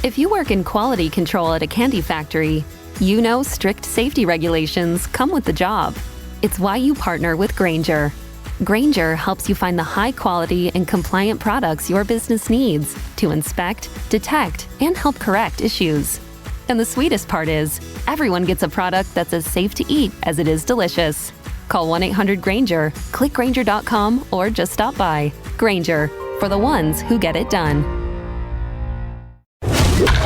If you work in quality control at a candy factory, you know strict safety regulations come with the job. It's why you partner with Grainger. Grainger helps you find the high-quality and compliant products your business needs to inspect, detect, and help correct issues. And the sweetest part is, everyone gets a product that's as safe to eat as it is delicious. Call 1-800-GRAINGER, click Grainger.com, or just stop by. Grainger, for the ones who get it done.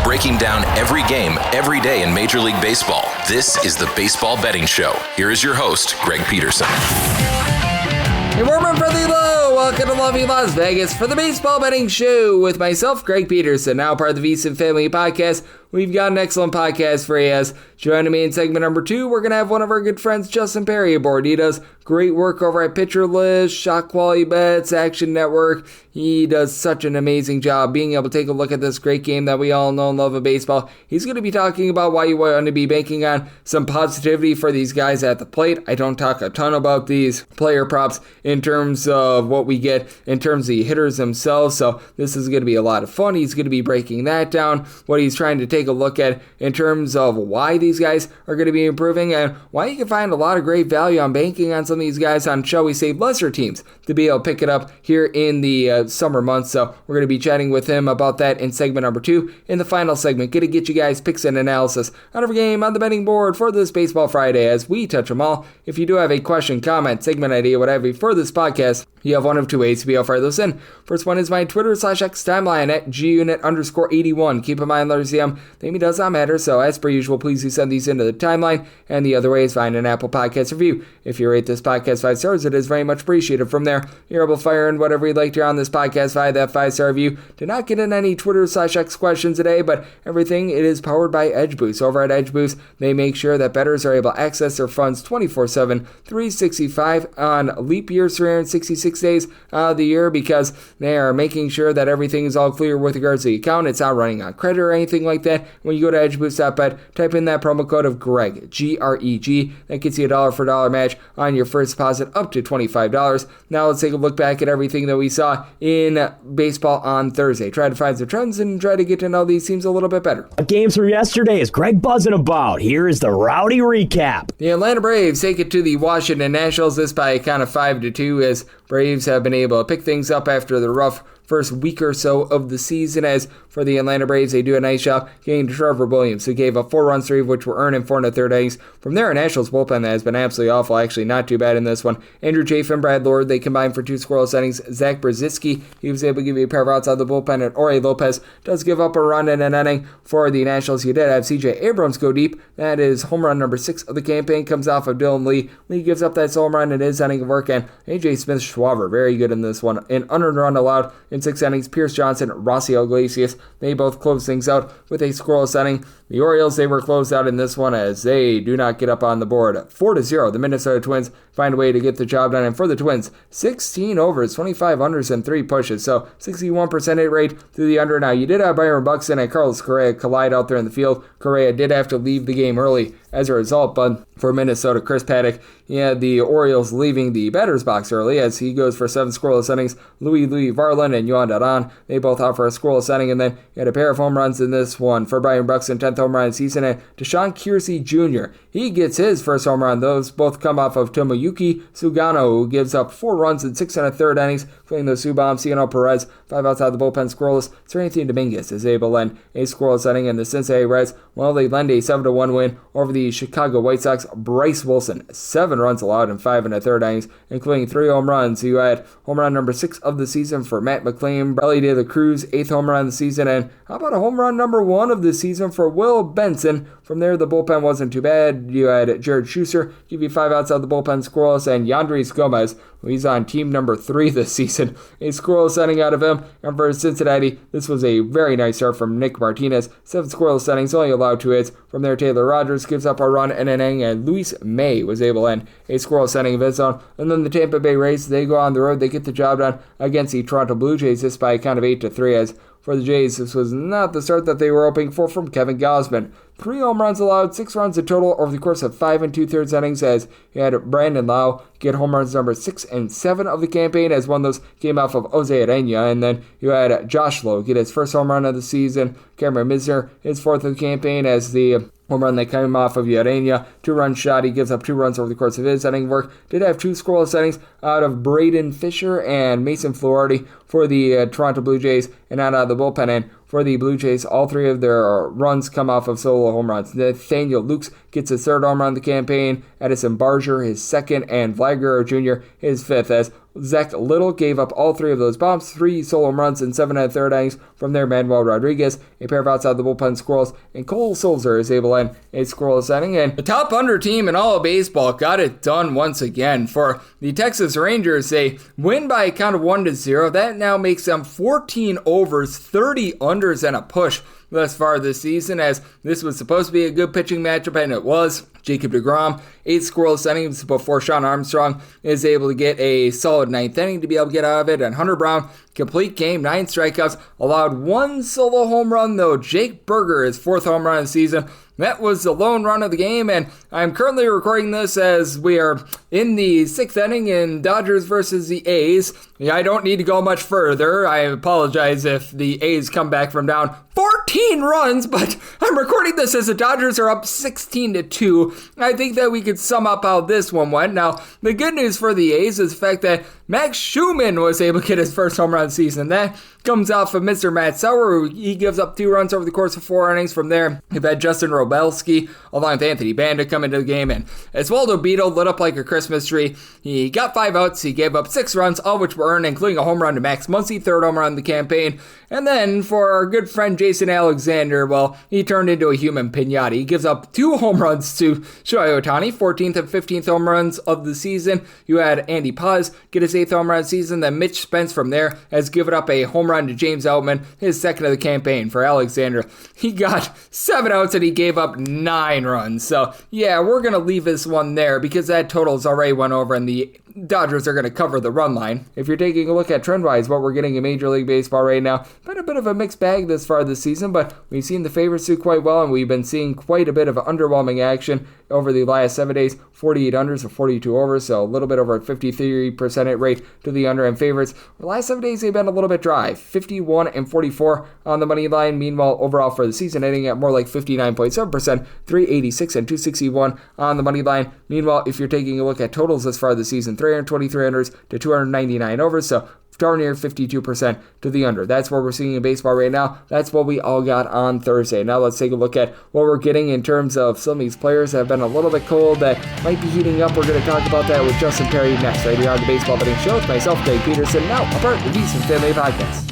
Breaking down every game, every day in Major League Baseball, this is the Baseball Betting Show. Here is your host, Greg Peterson. Hey, warm and friendly hello. Welcome to lovely Las Vegas for the Baseball Betting Show with myself, Greg Peterson, now part of the VSiN Family Podcast. We've got an excellent podcast for you. As joining me in segment number 2, we're going to have one of our good friends, Justin Perri, aboard. He does great work over at Pitcher List, Shot Quality Bets, Action Network. He does such an amazing job being able to take a look at this great game that we all know and love of baseball. He's going to be talking about why you want to be banking on some positivity for these guys at the plate. I don't talk a ton about these player props in terms of what we get in terms of the hitters themselves, so this is going to be a lot of fun. He's going to be breaking that down, what he's trying to take a look at in terms of why these guys are going to be improving and why you can find a lot of great value on banking on some of these guys on, shall we say, lesser teams to be able to pick it up here in the summer months. So we're going to be chatting with him about that in segment number 2. In the final segment, going to get you guys picks and analysis on every game on the betting board for this Baseball Friday as we touch them all. If you do have a question, comment, segment idea, whatever for this podcast, you have one of two ways to be able to fire those in. First one is my Twitter/X timeline at gunit_81. Keep in mind, letters CM, the name does not matter, so as per usual, please do send these into the timeline. And the other way is find an Apple Podcast review. If you rate this podcast 5 stars, it is very much appreciated. From there, you're able to fire in whatever you'd like to on this podcast via that 5-star review. Did not get in any Twitter/X questions today, but everything, it is powered by Edge Boost. Over at Edge Boost, they make sure that bettors are able to access their funds 24/7, 365 on leap years, 366 days of the year, because they are making sure that everything is all clear with regards to the account. It's not running on credit or anything like that. When you go to edgeboost.bet, type in that promo code of Greg, G-R-E-G. That gets you a $1 for $1 match on your first deposit up to $25. Now let's take a look back at everything that we saw in baseball on Thursday. Try to find some trends and try to get to know these teams a little bit better. Games from yesterday is Greg buzzing about. Here is the rowdy recap. The Atlanta Braves take it to the Washington Nationals, this by a count of 5-2, as Braves have been able to pick things up after the rough first week or so of the season. As for the Atlanta Braves, they do a nice job getting to Trevor Williams, who gave up 4 runs, 3 of which were earned in 4 1/3 innings. From there, Nationals bullpen that has been absolutely awful, actually not too bad in this one. Andrew Chafin, Brad Lord, they combined for 2 scoreless innings. Zach Brzezinski, he was able to give you a pair of outs out of the bullpen, and Ori Lopez does give up a run in an inning for the Nationals. You did have CJ Abrams go deep. That is home run number 6 of the campaign, comes off of Dylan Lee. Lee gives up that home run in his inning of work, and AJ Smith-Schwaber, very good in this one. An unearned run allowed in 6 innings. Pierce Johnson, Rossiel Iglesias, they both close things out with a scoreless inning. The Orioles, they were closed out in this one as they do not get up on the board. 4-0, the Minnesota Twins find a way to get the job done. And for the Twins, 16 overs, 25 unders, and 3 pushes. So 61% hit rate through the under. Now, you did have Byron Buxton and Carlos Correa collide out there in the field. Correa did have to leave the game early as a result, but for Minnesota, Chris Paddock, he had the Orioles leaving the batter's box early as he goes for 7 scoreless innings. Louis Varland and Yohan Duran, they both offer a scoreless inning, and then you had a pair of home runs in this one for Byron Buxton, 10th home run of the season, and Deshaun Kiersey Jr., he gets his first home run. Those both come off of Tomoyuki Sugano, who gives up 4 runs in 6 1/3 innings, including those 2 bombs. Ciano Perez, 5 outside the bullpen, scoreless. Seranthony Dominguez is able to lend a scoreless inning, and the Cincinnati Reds, well, they lend a 7-1 win over the Chicago White Sox. Bryce Wilson, 7 runs allowed in 5 1/3 innings, including 3 home runs. You had home run number 6 of the season for Matt McClain, Elly De La Cruz, 8th home run of the season, and how about a home run number 1 of the season for Will Benson? From there, the bullpen wasn't too bad. You had Jared Schuster give you 5 outs out of the bullpen, scoreless, and Yandris Gomez, he's on team number 3 this season, a scoreless inning out of him. And for Cincinnati, this was a very nice start from Nick Martinez. 7 scoreless innings, only allowed 2 hits. From there, Taylor Rogers gives up a run in an inning, and Luis May was able to end a scoreless inning of his own. And then the Tampa Bay Rays, they go on the road, they get the job done against the Toronto Blue Jays, this by a count of 8-3, as for the Jays. This was not the start that they were hoping for from Kevin Gausman. 3 home runs allowed, 6 runs in total over the course of 5 2/3 innings, as you had Brandon Lau get home runs number 6 and 7 of the campaign, as one of those came off of Jose Urena, and then you had Josh Lowe get his first home run of the season. Cameron Misner, his 4th of the campaign, as the home run that came off of Urena, 2-run shot. He gives up 2 runs over the course of his inning work. Did have 2 scoreless innings out of Braden Fisher and Mason Fluharty for the Toronto Blue Jays, and out of the bullpen. And for the Blue Jays, all 3 of their runs come off of solo home runs. Nathaniel Lukes gets his 3rd home run of the campaign, Edison Barger his 2nd, and Vlad Guerrero Jr. his 5th, as Zach Little gave up all 3 of those bombs, 3 solo home runs in 7 1/3 innings from their Manuel Rodriguez, a pair of outside the bullpen squirrels, and Cole Sulzer is able to end a scoreless inning. And the top under team in all of baseball got it done once again. For the Texas Rangers, they win by a count of 1-0. That now makes them 14 overs, 30 unders, and a push thus far this season, as this was supposed to be a good pitching matchup, and it was. Jacob deGrom, 8 scoreless innings before Sean Armstrong is able to get a solid 9th inning to be able to get out of it. And Hunter Brown, complete game, 9 strikeouts, allowed 1 solo home run, though. Jake Berger, his 4th home run of the season. That was the lone run of the game, and I'm currently recording this as we are in the 6th inning in Dodgers versus the A's. I don't need to go much further. I apologize if the A's come back from down 14 runs, but I'm recording this as the Dodgers are up 16-2. I think that we could sum up how this one went. Now, the good news for the A's is the fact that Max Schumann was able to get his 1st home run of the season. That comes off of Mr. Matt Sauer, who he gives up 2 runs over the course of 4 innings. From there, you've had Justin Robelski along with Anthony Banda come into the game, and Oswaldo Beetle lit up like a Christmas tree. He got 5 outs, he gave up 6 runs, all which were earned, including a home run to Max Muncy, 3rd home run of the campaign. And then for our good friend Jason Alexander, well, he turned into a human pinata. He gives up 2 home runs to Shohei Ohtani, 14th and 15th home runs of the season. You had Andy Paz get his 8th home run of the season. Then Mitch Spence from there has given up a home run to James Outman, his 2nd of the campaign. For Alexander, he got 7 outs and he gave up 9 runs. So yeah, we're going to leave this one there because that total's already went over and the Dodgers are going to cover the run line. If you're taking a look at trend-wise, what we're getting in Major League Baseball right now, been a bit of a mixed bag this far this season, but we've seen the favorites do quite well, and we've been seeing quite a bit of underwhelming action over the last 7 days. 48 unders or 42 overs, so a little bit over a 53% hit rate to the under and favorites. The last 7 days they've been a little bit dry, 51 and 44 on the money line. Meanwhile, overall for the season, hitting at more like 59.7%, 386 and 261 on the money line. Meanwhile, if you're taking a look at totals this far this season, 323 unders to 299 overs, so darn near 52% to the under. That's what we're seeing in baseball right now. That's what we all got on Thursday. Now let's take a look at what we're getting in terms of some of these players that have been a little bit cold that might be heating up. We're going to talk about that with Justin Perri next, right here on the Baseball Betting Show with myself, Greg Peterson, now a part of the VSiN Family Podcast.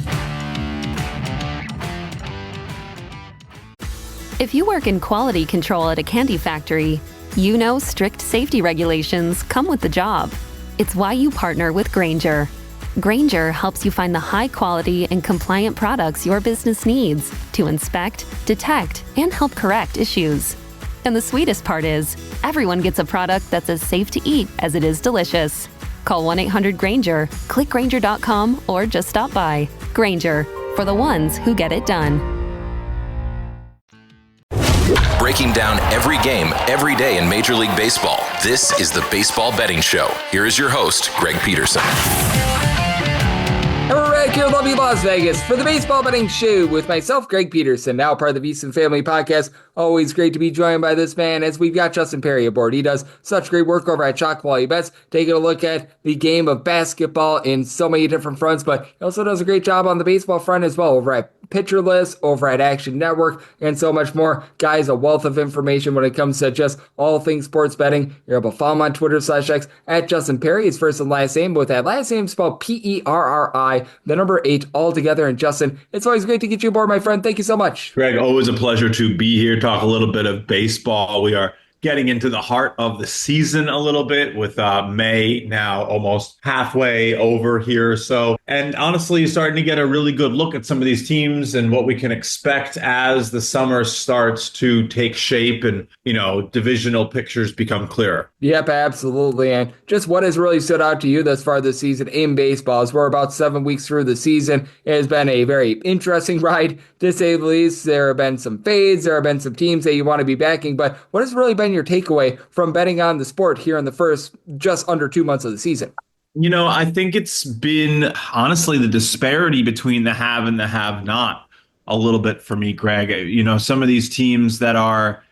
If you work in quality control at a candy factory, you know strict safety regulations come with the job. It's why you partner with Grainger. Grainger helps you find the high-quality and compliant products your business needs to inspect, detect, and help correct issues. And the sweetest part is, everyone gets a product that's as safe to eat as it is delicious. Call 1-800-GRAINGER, click Grainger.com, or just stop by. Grainger, for the ones who get it done. Breaking down every game, every day in Major League Baseball, this is the Baseball Betting Show. Here is your host, Greg Peterson. And we're back here in lovely Las Vegas for the Baseball Betting Show with myself, Greg Peterson, now part of the VSiN Family Podcast. Always great to be joined by this man as we've got Justin Perri aboard. He does such great work over at Chalk Quality Bets, taking a look at the game of basketball in so many different fronts, but he also does a great job on the baseball front as well over at Pitcher List, over at Action Network, and so much more. Guys, a wealth of information when it comes to just all things sports betting. You're able to follow him on Twitter/X at Justin Perri, his first and last name, but with that last name spelled Perri, the number 8 all together. And Justin, it's always great to get you aboard, my friend. Thank you so much. Greg, always a pleasure to be here, talk a little bit of baseball. We are getting into the heart of the season a little bit with May now almost halfway over here. So, and honestly, starting to get a really good look at some of these teams and what we can expect as the summer starts to take shape and, divisional pictures become clearer. Yep, absolutely. And just what has really stood out to you thus far this season in baseball is we're about 7 weeks through the season. It has been a very interesting ride, to say the least. There have been some fades. There have been some teams that you want to be backing. But what has really been your takeaway from betting on the sport here in the first just under 2 months of the season? I think it's been honestly the disparity between the have and the have not a little bit for me, Greg. Some of these teams that are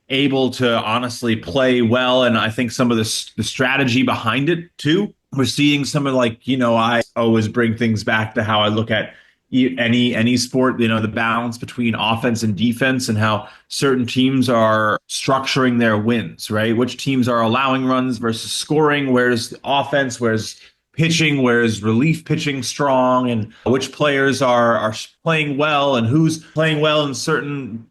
able to honestly play well, and I think some of the strategy behind it too. We're seeing some of I always bring things back to how I look at any sport, the balance between offense and defense and how certain teams are structuring their wins, right? Which teams are allowing runs versus scoring, where's the offense, where's pitching, where's relief pitching strong, and which players are playing well and who's playing well in certain,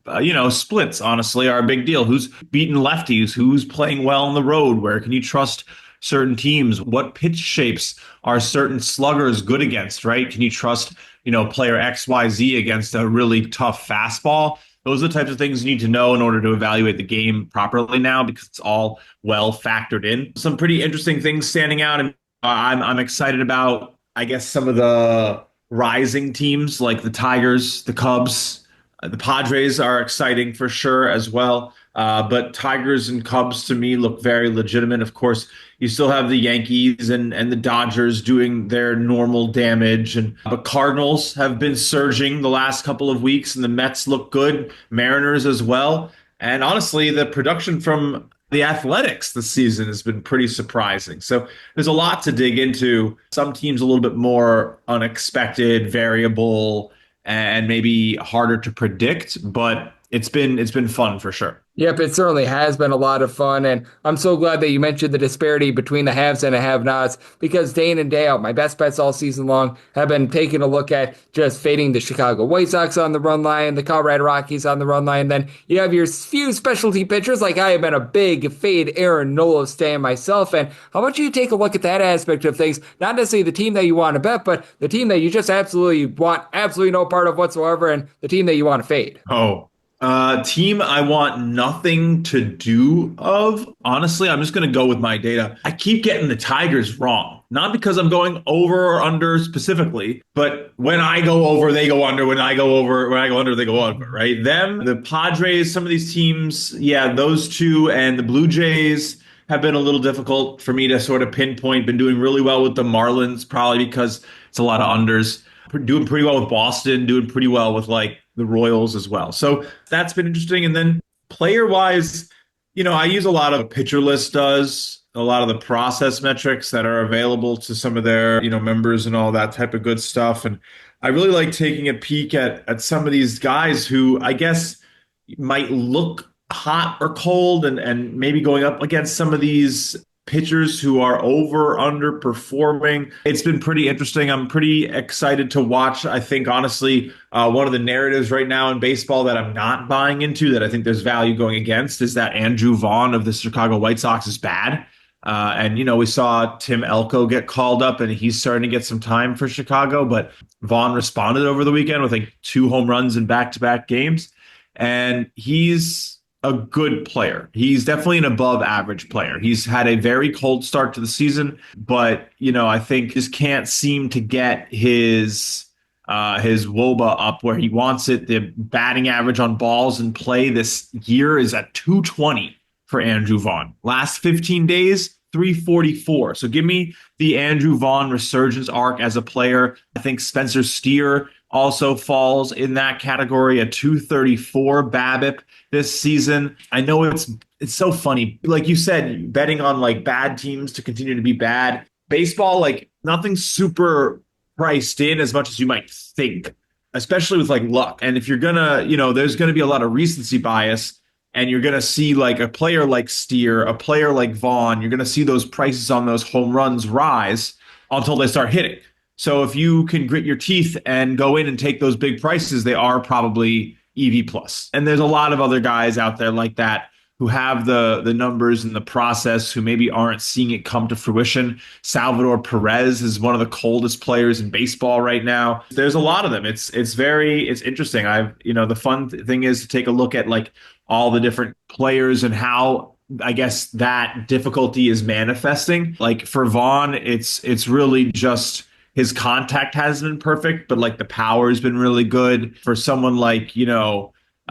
splits, honestly, are a big deal. Who's beating lefties, who's playing well on the road, where can you trust certain teams? What pitch shapes are certain sluggers good against, right? Can you trust, player XYZ against a really tough fastball? Those are the types of things you need to know in order to evaluate the game properly now, because it's all well factored in. Some pretty interesting things standing out, and I'm excited about, I guess, some of the rising teams like the Tigers, the Cubs, the Padres are exciting for sure as well. But Tigers and Cubs to me look very legitimate. Of course, you still have the Yankees and the Dodgers doing their normal damage. But Cardinals have been surging the last couple of weeks, and the Mets look good. Mariners as well. And honestly, the production from the Athletics this season has been pretty surprising. So there's a lot to dig into. Some teams a little bit more unexpected, variable, and maybe harder to predict, but it's been fun for sure. Yep, it certainly has been a lot of fun, and I'm so glad that you mentioned the disparity between the haves and the have-nots, because day in and day out, my best bets all season long have been taking a look at just fading the Chicago White Sox on the run line, the Colorado Rockies on the run line. Then you have your few specialty pitchers, like I have been a big fade Aaron Nola stan myself, and how about you take a look at that aspect of things, not necessarily the team that you want to bet, but the team that you just absolutely want absolutely no part of whatsoever, and the team that you want to fade. Team I want nothing to do of. Honestly, I'm just going to go with my data. I keep getting the Tigers wrong. Not because I'm going over or under specifically, but when I go over, they go under. When I go under, they go over, right? The Padres, some of these teams, yeah, those two, and the Blue Jays have been a little difficult for me to sort of pinpoint. Been doing really well with the Marlins, probably because it's a lot of unders. Doing pretty well with Boston, doing pretty well with the Royals as well. So that's been interesting. And then player-wise, I use a lot of Pitcher List does, a lot of the process metrics that are available to some of their, members and all that type of good stuff. And I really like taking a peek at some of these guys who I guess might look hot or cold and maybe going up against some of these pitchers who are over underperforming. It's been pretty interesting. I'm pretty excited to watch. I think, honestly, one of the narratives right now in baseball that I'm not buying into, that I think there's value going against, is that Andrew Vaughn of the Chicago White Sox is bad. And we saw Tim Elko get called up, and he's starting to get some time for Chicago. But Vaughn responded over the weekend with 2 home runs in back-to-back games. And he's a good player. He's definitely an above average player. He's had a very cold start to the season, but I think just can't seem to get his WOBA up where he wants it. The batting average on balls in play this year is at 220 for Andrew Vaughn. Last 15 days, 344. So give me the Andrew Vaughn resurgence arc as a player. I think Spencer Steer also falls in that category, a 234 BABIP this season. I know it's so funny. Like you said, betting on bad teams to continue to be bad. Baseball, nothing super priced in as much as you might think, especially with luck. And if you're gonna, there's gonna be a lot of recency bias, and you're gonna see a player like Steer, a player like Vaughn, you're gonna see those prices on those home runs rise until they start hitting. So if you can grit your teeth and go in and take those big prices, they are probably EV plus. And there's a lot of other guys out there like that who have the numbers and the process, who maybe aren't seeing it come to fruition. Salvador Perez is one of the coldest players in baseball right now. There's a lot of them. It's interesting. The fun thing is to take a look at like all the different players and how I guess that difficulty is manifesting. Like for Vaughn, it's really just his contact hasn't been perfect, but like the power has been really good. For someone like,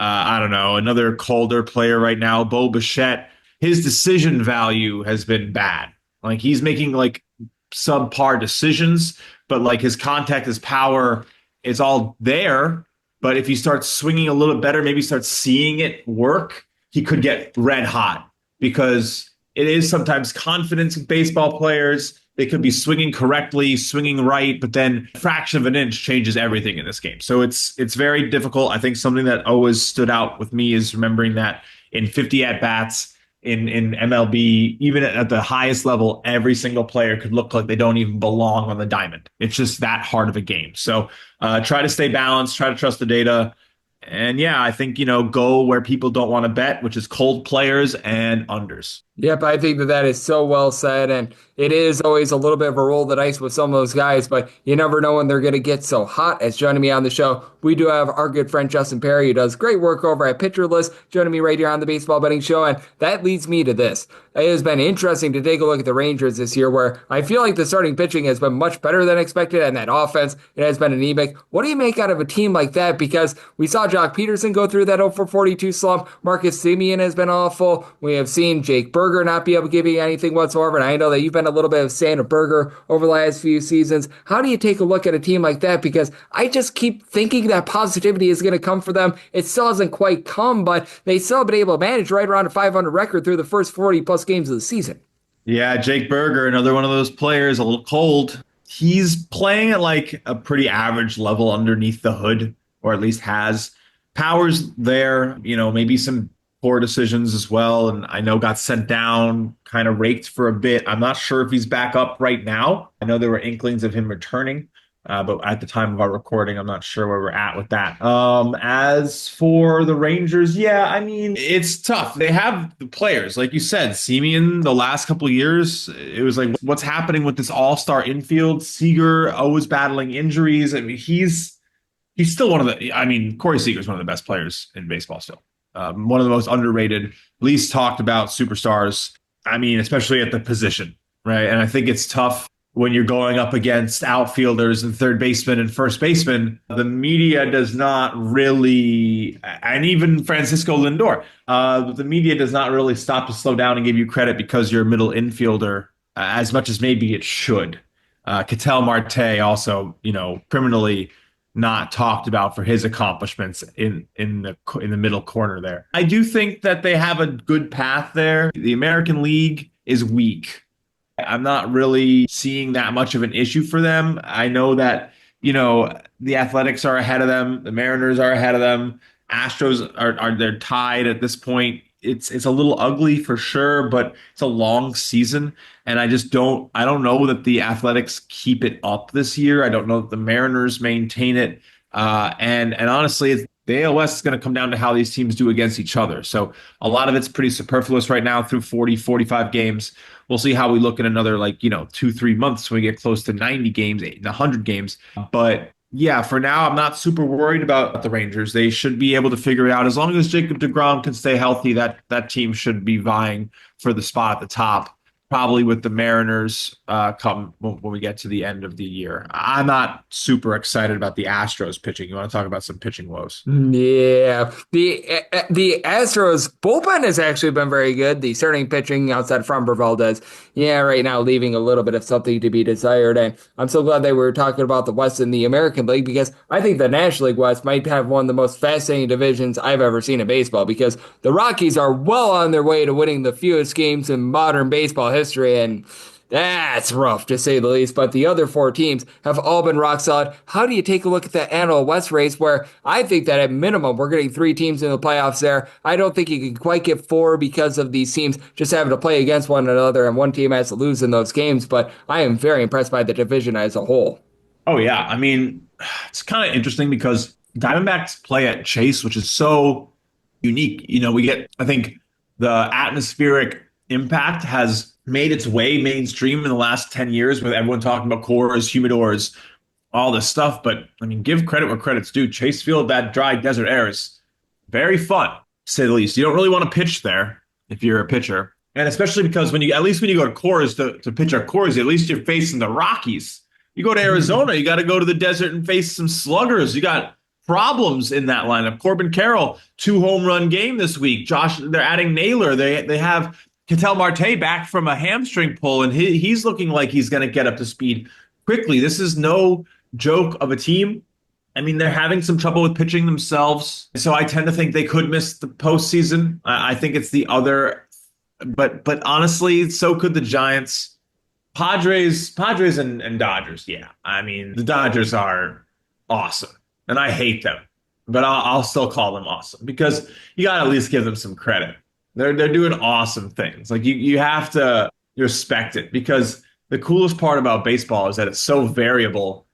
I don't know, another colder player right now, Bo Bichette, his decision value has been bad. Like he's making like subpar decisions, but like his contact, his power, it's all there. But if he starts swinging a little better, maybe start seeing it work, he could get red hot, because it is sometimes confidence in baseball players. They could be swinging correctly, swinging right, but then a fraction of an inch changes everything in this game. So it's very difficult. I think something that always stood out with me is remembering that in 50 at-bats in MLB, even at the highest level, every single player could look like they don't even belong on the diamond. It's just that hard of a game. So try to stay balanced, try to trust the data. And yeah, I think, go where people don't want to bet, which is cold players and unders. Yep, I think that is so well said, and it is always a little bit of a roll of the dice with some of those guys, but you never know when they're going to get so hot. As joining me on the show, we do have our good friend Justin Perri, who does great work over at Pitcher List, joining me right here on the Baseball Betting Show, and that leads me to this. It has been interesting to take a look at the Rangers this year, where I feel like the starting pitching has been much better than expected, and that offense, it has been anemic. What do you make out of a team like that? Because we saw Jock Peterson go through that 0-for-42 slump. Marcus Semien has been awful. We have seen Jake Berger not be able to give you anything whatsoever, and I know that you've been a little bit of fan of Berger over the last few seasons. How do you take a look at a team like that? Because I just keep thinking that positivity is going to come for them. It still hasn't quite come, but they still have been able to manage right around a 500 record through the first 40-plus games of the season. Yeah, Jake Berger, another one of those players, a little cold. He's playing at like a pretty average level underneath the hood, or at least has. Power's there, maybe some poor decisions as well. And I know got sent down, kind of raked for a bit. I'm not sure if he's back up right now. I know there were inklings of him returning, but at the time of our recording, I'm not sure where we're at with that. As for the Rangers, yeah, I mean, it's tough. They have the players, like you said, Semien, the last couple of years, it was like, what's happening with this all-star infield? Seager always battling injuries. I mean, he's still Corey Seager is one of the best players in baseball still. One of the most underrated, least talked about superstars. I mean, especially at the position, right? And I think it's tough when you're going up against outfielders and third baseman and first baseman. The media does not really, and even Francisco Lindor, the media does not really stop to slow down and give you credit because you're a middle infielder as much as maybe it should. Ketel Marte also, criminally not talked about for his accomplishments in the middle corner there. I do think that they have a good path there. The American League is weak. I'm not really seeing that much of an issue for them. I know that, the Athletics are ahead of them. The Mariners are ahead of them. Astros they're tied at this point. It's a little ugly for sure, but it's a long season. And I don't know that the Athletics keep it up this year. I don't know that the Mariners maintain it. And honestly, the AL West is going to come down to how these teams do against each other. So a lot of it's pretty superfluous right now through 40, 45 games. We'll see how we look in another 2-3 months when we get close to 90 games, 100 games. But yeah, for now, I'm not super worried about the Rangers. They should be able to figure it out. As long as Jacob deGrom can stay healthy, that team should be vying for the spot at the top, probably with the Mariners come when we get to the end of the year. I'm not super excited about the Astros pitching. You want to talk about some pitching woes? Yeah, the Astros bullpen has actually been very good. The starting pitching outside Framber Valdez, right now leaving a little bit of something to be desired. And I'm so glad that we were talking about the West and the American League, because I think the National League West might have one of the most fascinating divisions I've ever seen in baseball, because the Rockies are well on their way to winning the fewest games in modern baseball history, and that's rough to say the least. But the other four teams have all been rock solid. How do you take a look at the NL West race, where I think that at minimum we're getting 3 teams in the playoffs there? I don't think you can quite get 4 because of these teams just having to play against one another, and one team has to lose in those games. But I am very impressed by the division as a whole. Oh yeah, I mean, it's kind of interesting because Diamondbacks play at Chase, which is so unique. We get, I think, the atmospheric impact has made its way mainstream in the last 10 years with everyone talking about cores, humidors, all this stuff. But I mean, give credit where credit's due. Chase Field, that dry desert air is very fun, to say the least. You don't really want to pitch there if you're a pitcher. And especially because at least when you go to cores to pitch our cores, at least you're facing the Rockies. You go to Arizona, you got to go to the desert and face some sluggers. You got problems in that lineup. Corbin Carroll, 2 home run game this week. They're adding Naylor. They have Ketel Marte back from a hamstring pull, and he's looking like he's going to get up to speed quickly. This is no joke of a team. I mean, they're having some trouble with pitching themselves, so I tend to think they could miss the postseason. I think it's the other, but honestly, so could the Giants. Padres and Dodgers, yeah. I mean, the Dodgers are awesome, and I hate them, but I'll still call them awesome because you got to at least give them some credit. They're doing awesome things. Like you have to respect it, because the coolest part about baseball is that it's so variable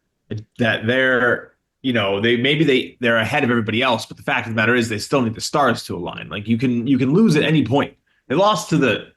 that they're ahead of everybody else, but the fact of the matter is they still need the stars to align. Like you can lose at any point. They lost to the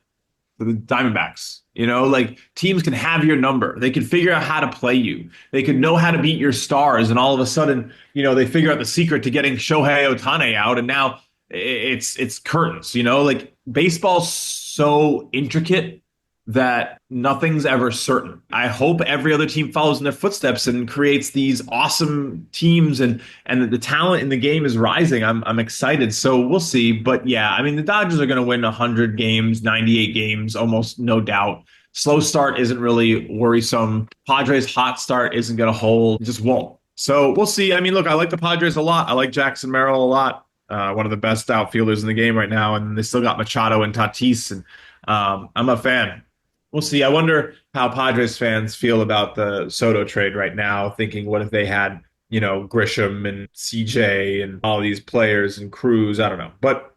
Diamondbacks. Like teams can have your number. They can figure out how to play you. They can know how to beat your stars, and all of a sudden, they figure out the secret to getting Shohei Ohtani out, and now it's curtains. Like baseball's so intricate that nothing's ever certain. I hope every other team follows in their footsteps and creates these awesome teams, and the talent in the game is rising. I'm excited. So we'll see. But yeah, I mean, the Dodgers are going to win 100 games, 98 games, almost no doubt. Slow start isn't really worrisome. Padres' hot start isn't going to hold. It just won't. So we'll see. I mean, look, I like the Padres a lot. I like Jackson Merrill a lot. One of the best outfielders in the game right now. And they still got Machado and Tatis. And I'm a fan. We'll see. I wonder how Padres fans feel about the Soto trade right now, thinking what if they had, Grisham and CJ and all these players and Cruz. I don't know. But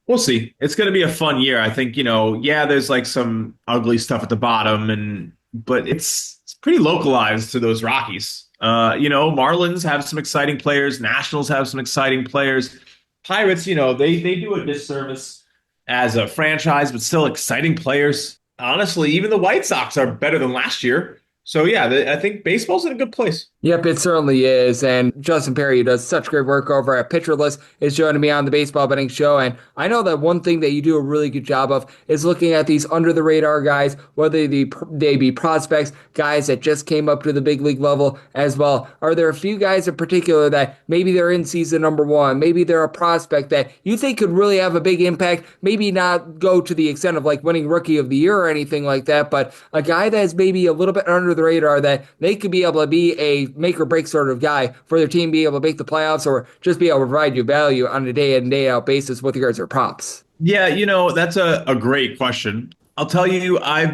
we'll see. It's going to be a fun year. I think, there's like some ugly stuff at the bottom, but it's pretty localized to those Rockies. Marlins have some exciting players. Nationals have some exciting players. Pirates, they do a disservice as a franchise, but still exciting players. Honestly, even the White Sox are better than last year. So, yeah, I think baseball's in a good place. Yep, it certainly is. And Justin Perri, who does such great work over at Pitcher List, is joining me on the Baseball Betting Show. And I know that one thing that you do a really good job of is looking at these under-the-radar guys, whether they be prospects, guys that just came up to the big league level as well. Are there a few guys in particular that maybe they're in season number 1, maybe they're a prospect that you think could really have a big impact, maybe not go to the extent of like winning Rookie of the Year or anything like that, but a guy that's maybe a little bit under the radar that they could be able to be a make or break sort of guy for their team, be able to make the playoffs or just be able to provide you value on a day in and day out basis with regards to props? Yeah, that's a great question. I'll tell you, I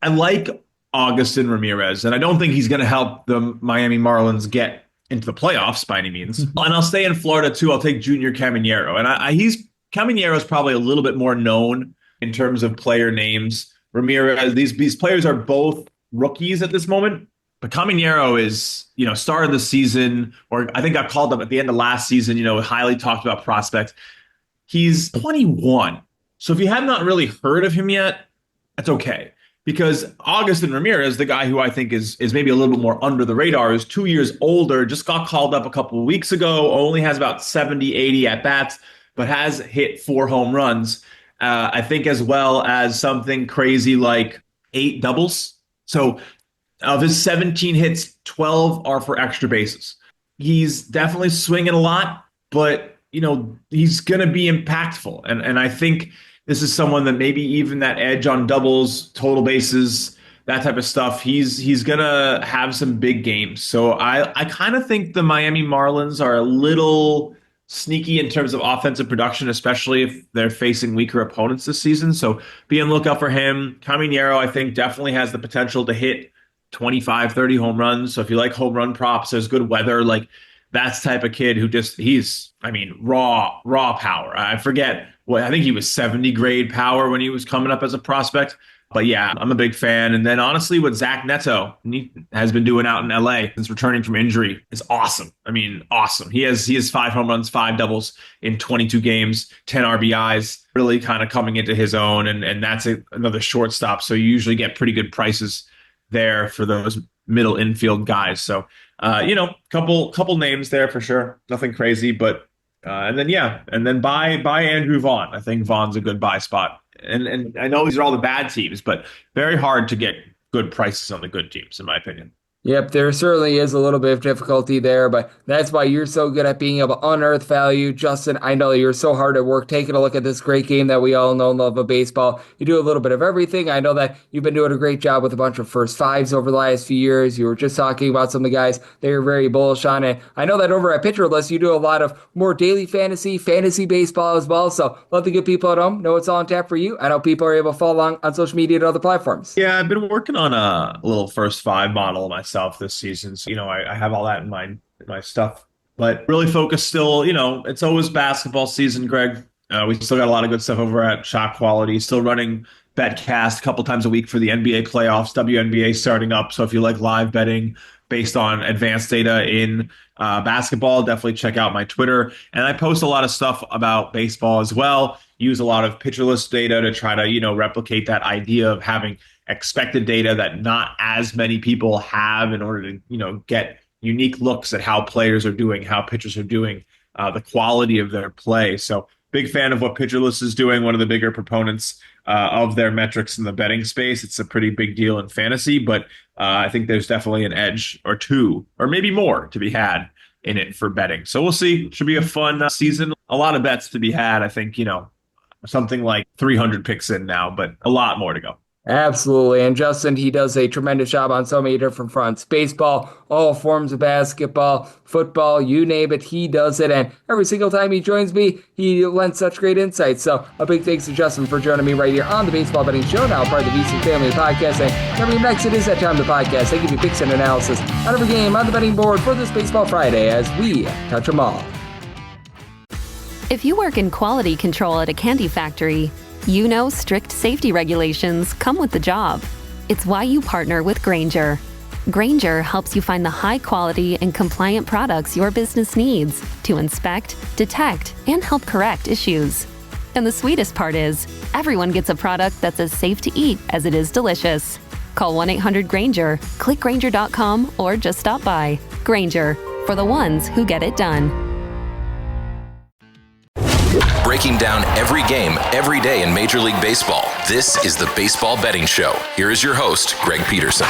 like Augustin Ramirez, and I don't think he's going to help the Miami Marlins get into the playoffs by any means. And I'll stay in Florida too. I'll take Junior Caminero, and Caminero is probably a little bit more known in terms of player names. Ramirez, these players are both rookies at this moment, but Caminero is, star of the season, or I think I called him at the end of last season, highly talked about prospect. He's 21. So if you have not really heard of him yet, that's okay. Because Augustin Ramirez, the guy who I think is maybe a little bit more under the radar, is 2 years older, just got called up a couple of weeks ago, only has about 70, 80 at-bats, but has hit 4 home runs. I think as well as something crazy like 8 doubles. So of his 17 hits, 12 are for extra bases. He's definitely swinging a lot, but, he's going to be impactful. And I think this is someone that maybe even that edge on doubles, total bases, that type of stuff, he's going to have some big games. So I kind of think the Miami Marlins are a little sneaky in terms of offensive production, especially if they're facing weaker opponents this season. So be on the lookout for him. Caminero, I think, definitely has the potential to hit 25, 30 home runs. So if you like home run props, there's good weather. Like that's the type of kid who he's raw power. I forget I think he was 70 grade power when he was coming up as a prospect. But yeah, I'm a big fan. And then honestly, what Zach Neto has been doing out in LA since returning from injury is awesome. I mean, awesome. He has 5 home runs, 5 doubles in 22 games, 10 RBIs, really kind of coming into his own. And that's another shortstop. So you usually get pretty good prices there for those middle infield guys. So, couple names there for sure. Nothing crazy, but and then buy Andrew Vaughn. I think Vaughn's a good buy spot. And I know these are all the bad teams, but very hard to get good prices on the good teams, in my opinion. Yep, there certainly is a little bit of difficulty there, but that's why you're so good at being able to unearth value. Justin, I know you're so hard at work taking a look at this great game that we all know and love of baseball. You do a little bit of everything. I know that you've been doing a great job with a bunch of first fives over the last few years. You were just talking about some of the guys that you're very bullish on. And I know that over at Pitcher List, you do a lot of more daily fantasy baseball as well. So let the good people at home know it's all on tap for you. I know people are able to follow along on social media and other platforms. Yeah, I've been working on a little first five model myself this season. So, I have all that in my stuff, but really focused still, it's always basketball season, Greg. We still got a lot of good stuff over at Shot Quality, still running BetCast a couple times a week for the NBA playoffs, WNBA starting up. So if you like live betting based on advanced data in basketball, definitely check out my Twitter. And I post a lot of stuff about baseball as well. Use a lot of Pitcher List data to try to, replicate that idea of having expected data that not as many people have in order to, get unique looks at how players are doing, how pitchers are doing, the quality of their play. So big fan of what Pitcher List is doing. One of the bigger proponents of their metrics in the betting space. It's a pretty big deal in fantasy, but I think there's definitely an edge or two, or maybe more to be had in it for betting. So we'll see. Should be a fun season. A lot of bets to be had. I think, something like 300 picks in now, but a lot more to go. Absolutely. And Justin, he does a tremendous job on so many different fronts. Baseball, all forms of basketball, football, you name it, he does it. And every single time he joins me, he lends such great insights. So a big thanks to Justin for joining me right here on the Baseball Betting Show, now part of the VC Family Podcast. And coming up next, it is that time of the podcast. I give you picks and analysis on every game on the betting board for this Baseball Friday as we touch them all. If you work in quality control at a candy factory, you know strict safety regulations come with the job. It's why you partner with Grainger. Grainger helps you find the high quality and compliant products your business needs to inspect, detect, and help correct issues. And the sweetest part is, everyone gets a product that's as safe to eat as it is delicious. Call 1-800-GRAINGER, click Grainger.com, or just stop by. Grainger, for the ones who get it done. Breaking down every game, every day in Major League Baseball. This is the Baseball Betting Show. Here is your host, Greg Peterson.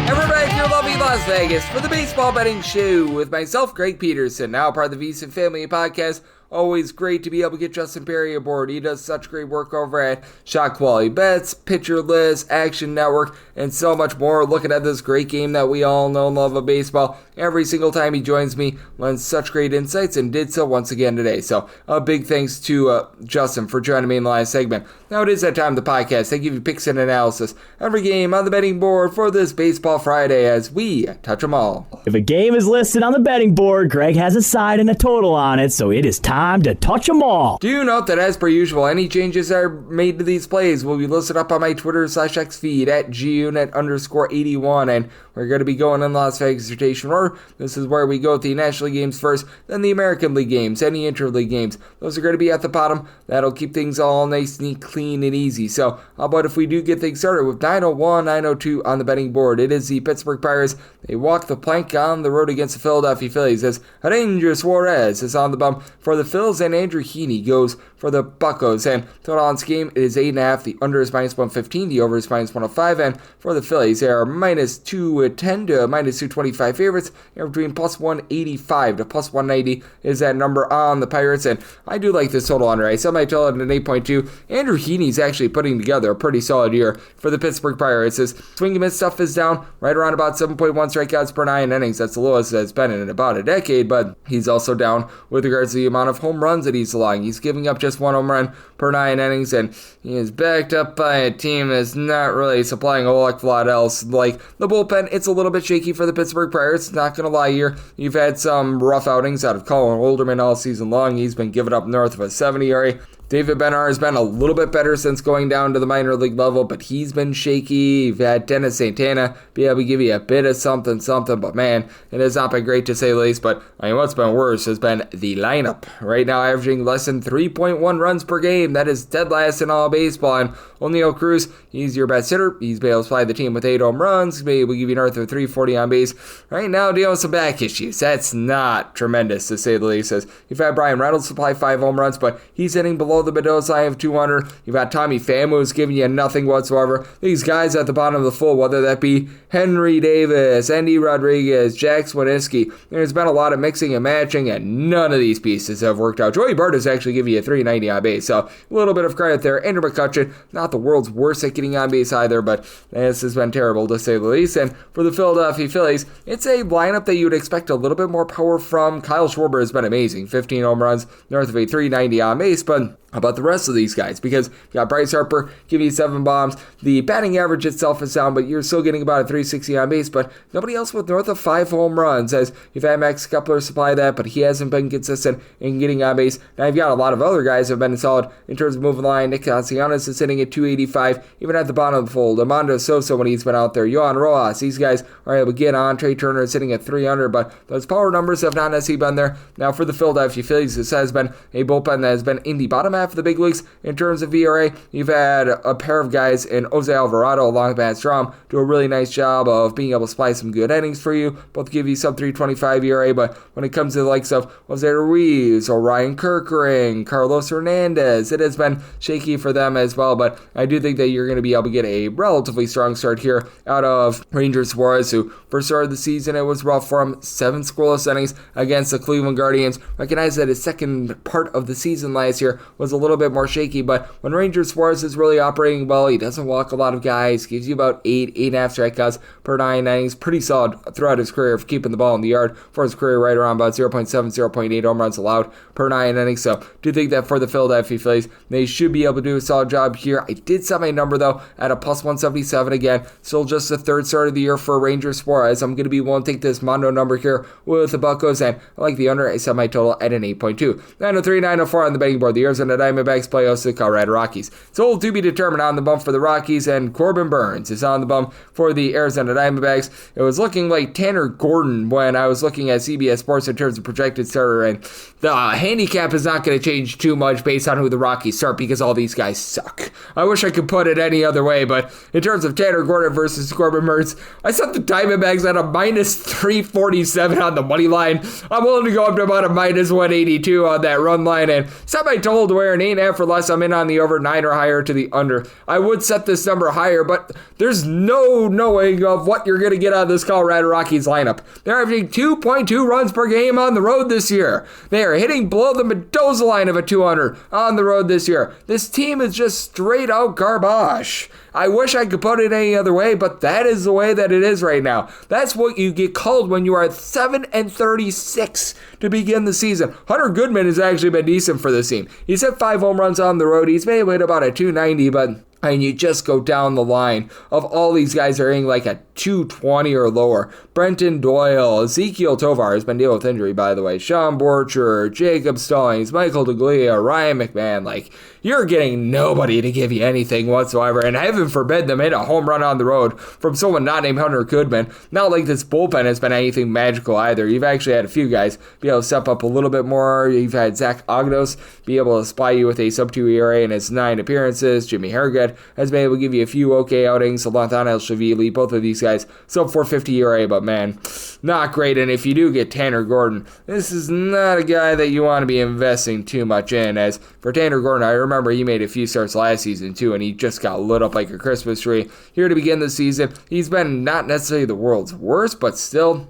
And we're back here in lovely Las Vegas for the Baseball Betting Show with myself, Greg Peterson, now part of the VC Family Podcast. Always great to be able to get Justin Perri aboard. He does such great work over at Shot Quality Bets, Pitcher List, Action Network, and so much more. Looking at this great game that we all know and love of baseball. Every single time he joins me, lends such great insights and did so once again today. So a big thanks to Justin for joining me in the last segment. Now it is that time of the podcast. I give you picks and analysis every game on the betting board for this Baseball Friday as we touch them all. If a game is listed on the betting board, Greg has a side and a total on it, so it is time to touch them all. Do note that as per usual, any changes that are made to these plays will be listed up on my Twitter/X feed at gunit_81, and we're going to be going in Las Vegas rotation order. This is where we go with the National League games first, then the American League games, any interleague games. Those are going to be at the bottom. That'll keep things all nice, neat, clean, and easy. So how about if we do get things started with 901, 902 on the betting board? It is the Pittsburgh Pirates. They walk the plank on the road against the Philadelphia Phillies as Ranger Suarez is on the bump for the Phils, and Andrew Heaney goes for the Buccos. And total on this game, it is 8.5. The under is -115. The over is -105. And for the Phillies, they are -210 to -225 favorites. And between +185 to +190 is that number on the Pirates. And I do like this total under. I set my total at an 8.2. Andrew Heaney's actually putting together a pretty solid year for the Pittsburgh Pirates. His swing and miss stuff is down right around about 7.1 strikeouts per 9 innings. That's the lowest it's been in about a decade, but he's also down with regards to the amount of home runs that he's allowing. He's giving up just 1 home run per 9 innings, and he is backed up by a team that's not really supplying a whole heck of a lot else. Like the bullpen, it's a little bit shaky for the Pittsburgh Pirates, not going to lie here. You've had some rough outings out of Colin Holderman all season long. He's been giving up north of a 70 ERA. David Benhar has been a little bit better since going down to the minor league level, but he's been shaky. You've had Dennis Santana be able to give you a bit of something, but man, it has not been great to say the least. But I mean, what's been worse has been the lineup. Right now, averaging less than 3.1 runs per game. That is dead last in all baseball. And Oneil Cruz, he's your best hitter. He's been able to supply the team with 8 home runs. He's been able to give you north of 340 on base. Right now, dealing with some back issues. That's not tremendous, to say the least. As you've had Brian Reynolds supply 5 home runs, but he's hitting below the Mendoza line of 200. You've got Tommy Pham, who's giving you nothing whatsoever. These guys at the bottom of the full, whether that be Henry Davis, Andy Rodriguez, Jack Swaniski, there's been a lot of mixing and matching, and none of these pieces have worked out. Joey Bart is actually giving you a 390 on base, so a little bit of credit there. Andrew McCutchen, not the world's worst at getting on base either, but this has been terrible, to say the least. And for the Philadelphia Phillies, it's a lineup that you would expect a little bit more power from. Kyle Schwarber has been amazing. 15 home runs, north of a 390 on base, but how about the rest of these guys? Because you got Bryce Harper giving you 7 bombs. The batting average itself is down, but you're still getting about a 360 on base. But nobody else with north of 5 home runs, as you've had Max Kepler supply that, but he hasn't been consistent in getting on base. Now you've got a lot of other guys who have been solid in terms of moving the line. Nick Castellanos is sitting at 285, even at the bottom of the fold. Armando Sosa when he's been out there. Yohan Rojas, these guys are able to get on. Trey Turner is sitting at 300, but those power numbers have not necessarily been there. Now for the Philadelphia Phillies, this has been a bullpen that has been in the bottom half of the big leagues. In terms of ERA, you've had a pair of guys in Jose Alvarado along with Matt Strahm do a really nice job of being able to supply some good innings for you, both give you sub 325 ERA, but when it comes to the likes of Jose Ruiz or Ryan Kerkering, Carlos Hernandez, it has been shaky for them as well, but I do think that you're going to be able to get a relatively strong start here out of Ranger Suarez, who first started the season, it was rough for him, 7 scoreless innings against the Cleveland Guardians. Recognize that his second part of the season last year was a little bit more shaky, but when Ranger Suarez is really operating well, he doesn't walk a lot of guys, gives you about 8.5 strikeouts per 9 innings, pretty solid throughout his career for keeping the ball in the yard for his career, right around about 0.7, 0.8 home runs allowed per 9 innings, so do think that for the Philadelphia Phillies, they should be able to do a solid job here. I did set my number though at a plus 177 again, still just the third start of the year for Ranger Suarez. I'm going to be willing to take this Mondo number here with the Buccos, and I like the under. I set my total at an 8.2. 903, 904 on the betting board. The Arizona Diamondbacks play host to the Colorado Rockies. It's all to be determined on the bump for the Rockies, and Corbin Burns is on the bump for the Arizona Diamondbacks. It was looking like Tanner Gordon when I was looking at CBS Sports in terms of projected starter, and the handicap is not going to change too much based on who the Rockies start because all these guys suck. I wish I could put it any other way, but in terms of Tanner Gordon versus Corbin Burns, I set the Diamondbacks at a minus 347 on the money line. I'm willing to go up to about a minus 182 on that run line, and set my total to where an 8.5 or less. I'm in on the over, 9 or higher to the under. I would set this number higher, but there's no knowing of what you're going to get out of this Colorado Rockies lineup. They're averaging 2.2 runs per game on the road this year. They are hitting below the Mendoza line of a 200 on the road this year. This team is just straight out garbage. I wish I could put it any other way, but that is the way that it is right now. That's what you get called when you are 7-36 to begin the season. Hunter Goodman has actually been decent for this team. He's hit 5 home runs on the road. He's made about a 290, but and you just go down the line of all these guys are hitting like a 220 or lower. Brenton Doyle, Ezekiel Tovar has been dealing with injury, by the way. Sean Borcher, Jacob Stallings, Michael DeGlia, Ryan McMahon. Like, you're getting nobody to give you anything whatsoever. And heaven forbid them hit a home run on the road from someone not named Hunter Goodman. Not like this bullpen has been anything magical either. You've actually had a few guys be able to step up a little bit more. You've had Zach Ognos be able to supply you with a sub-2 ERA in his 9 appearances. Jimmy Herget has been able to give you a few okay outings. Nathaniel Shavili, both of these guys, sub 450 ERA, but man, not great. And if you do get Tanner Gordon, this is not a guy that you want to be investing too much in. As for Tanner Gordon, I remember he made a few starts last season too, and he just got lit up like a Christmas tree. Here to begin the season, he's been not necessarily the world's worst, but still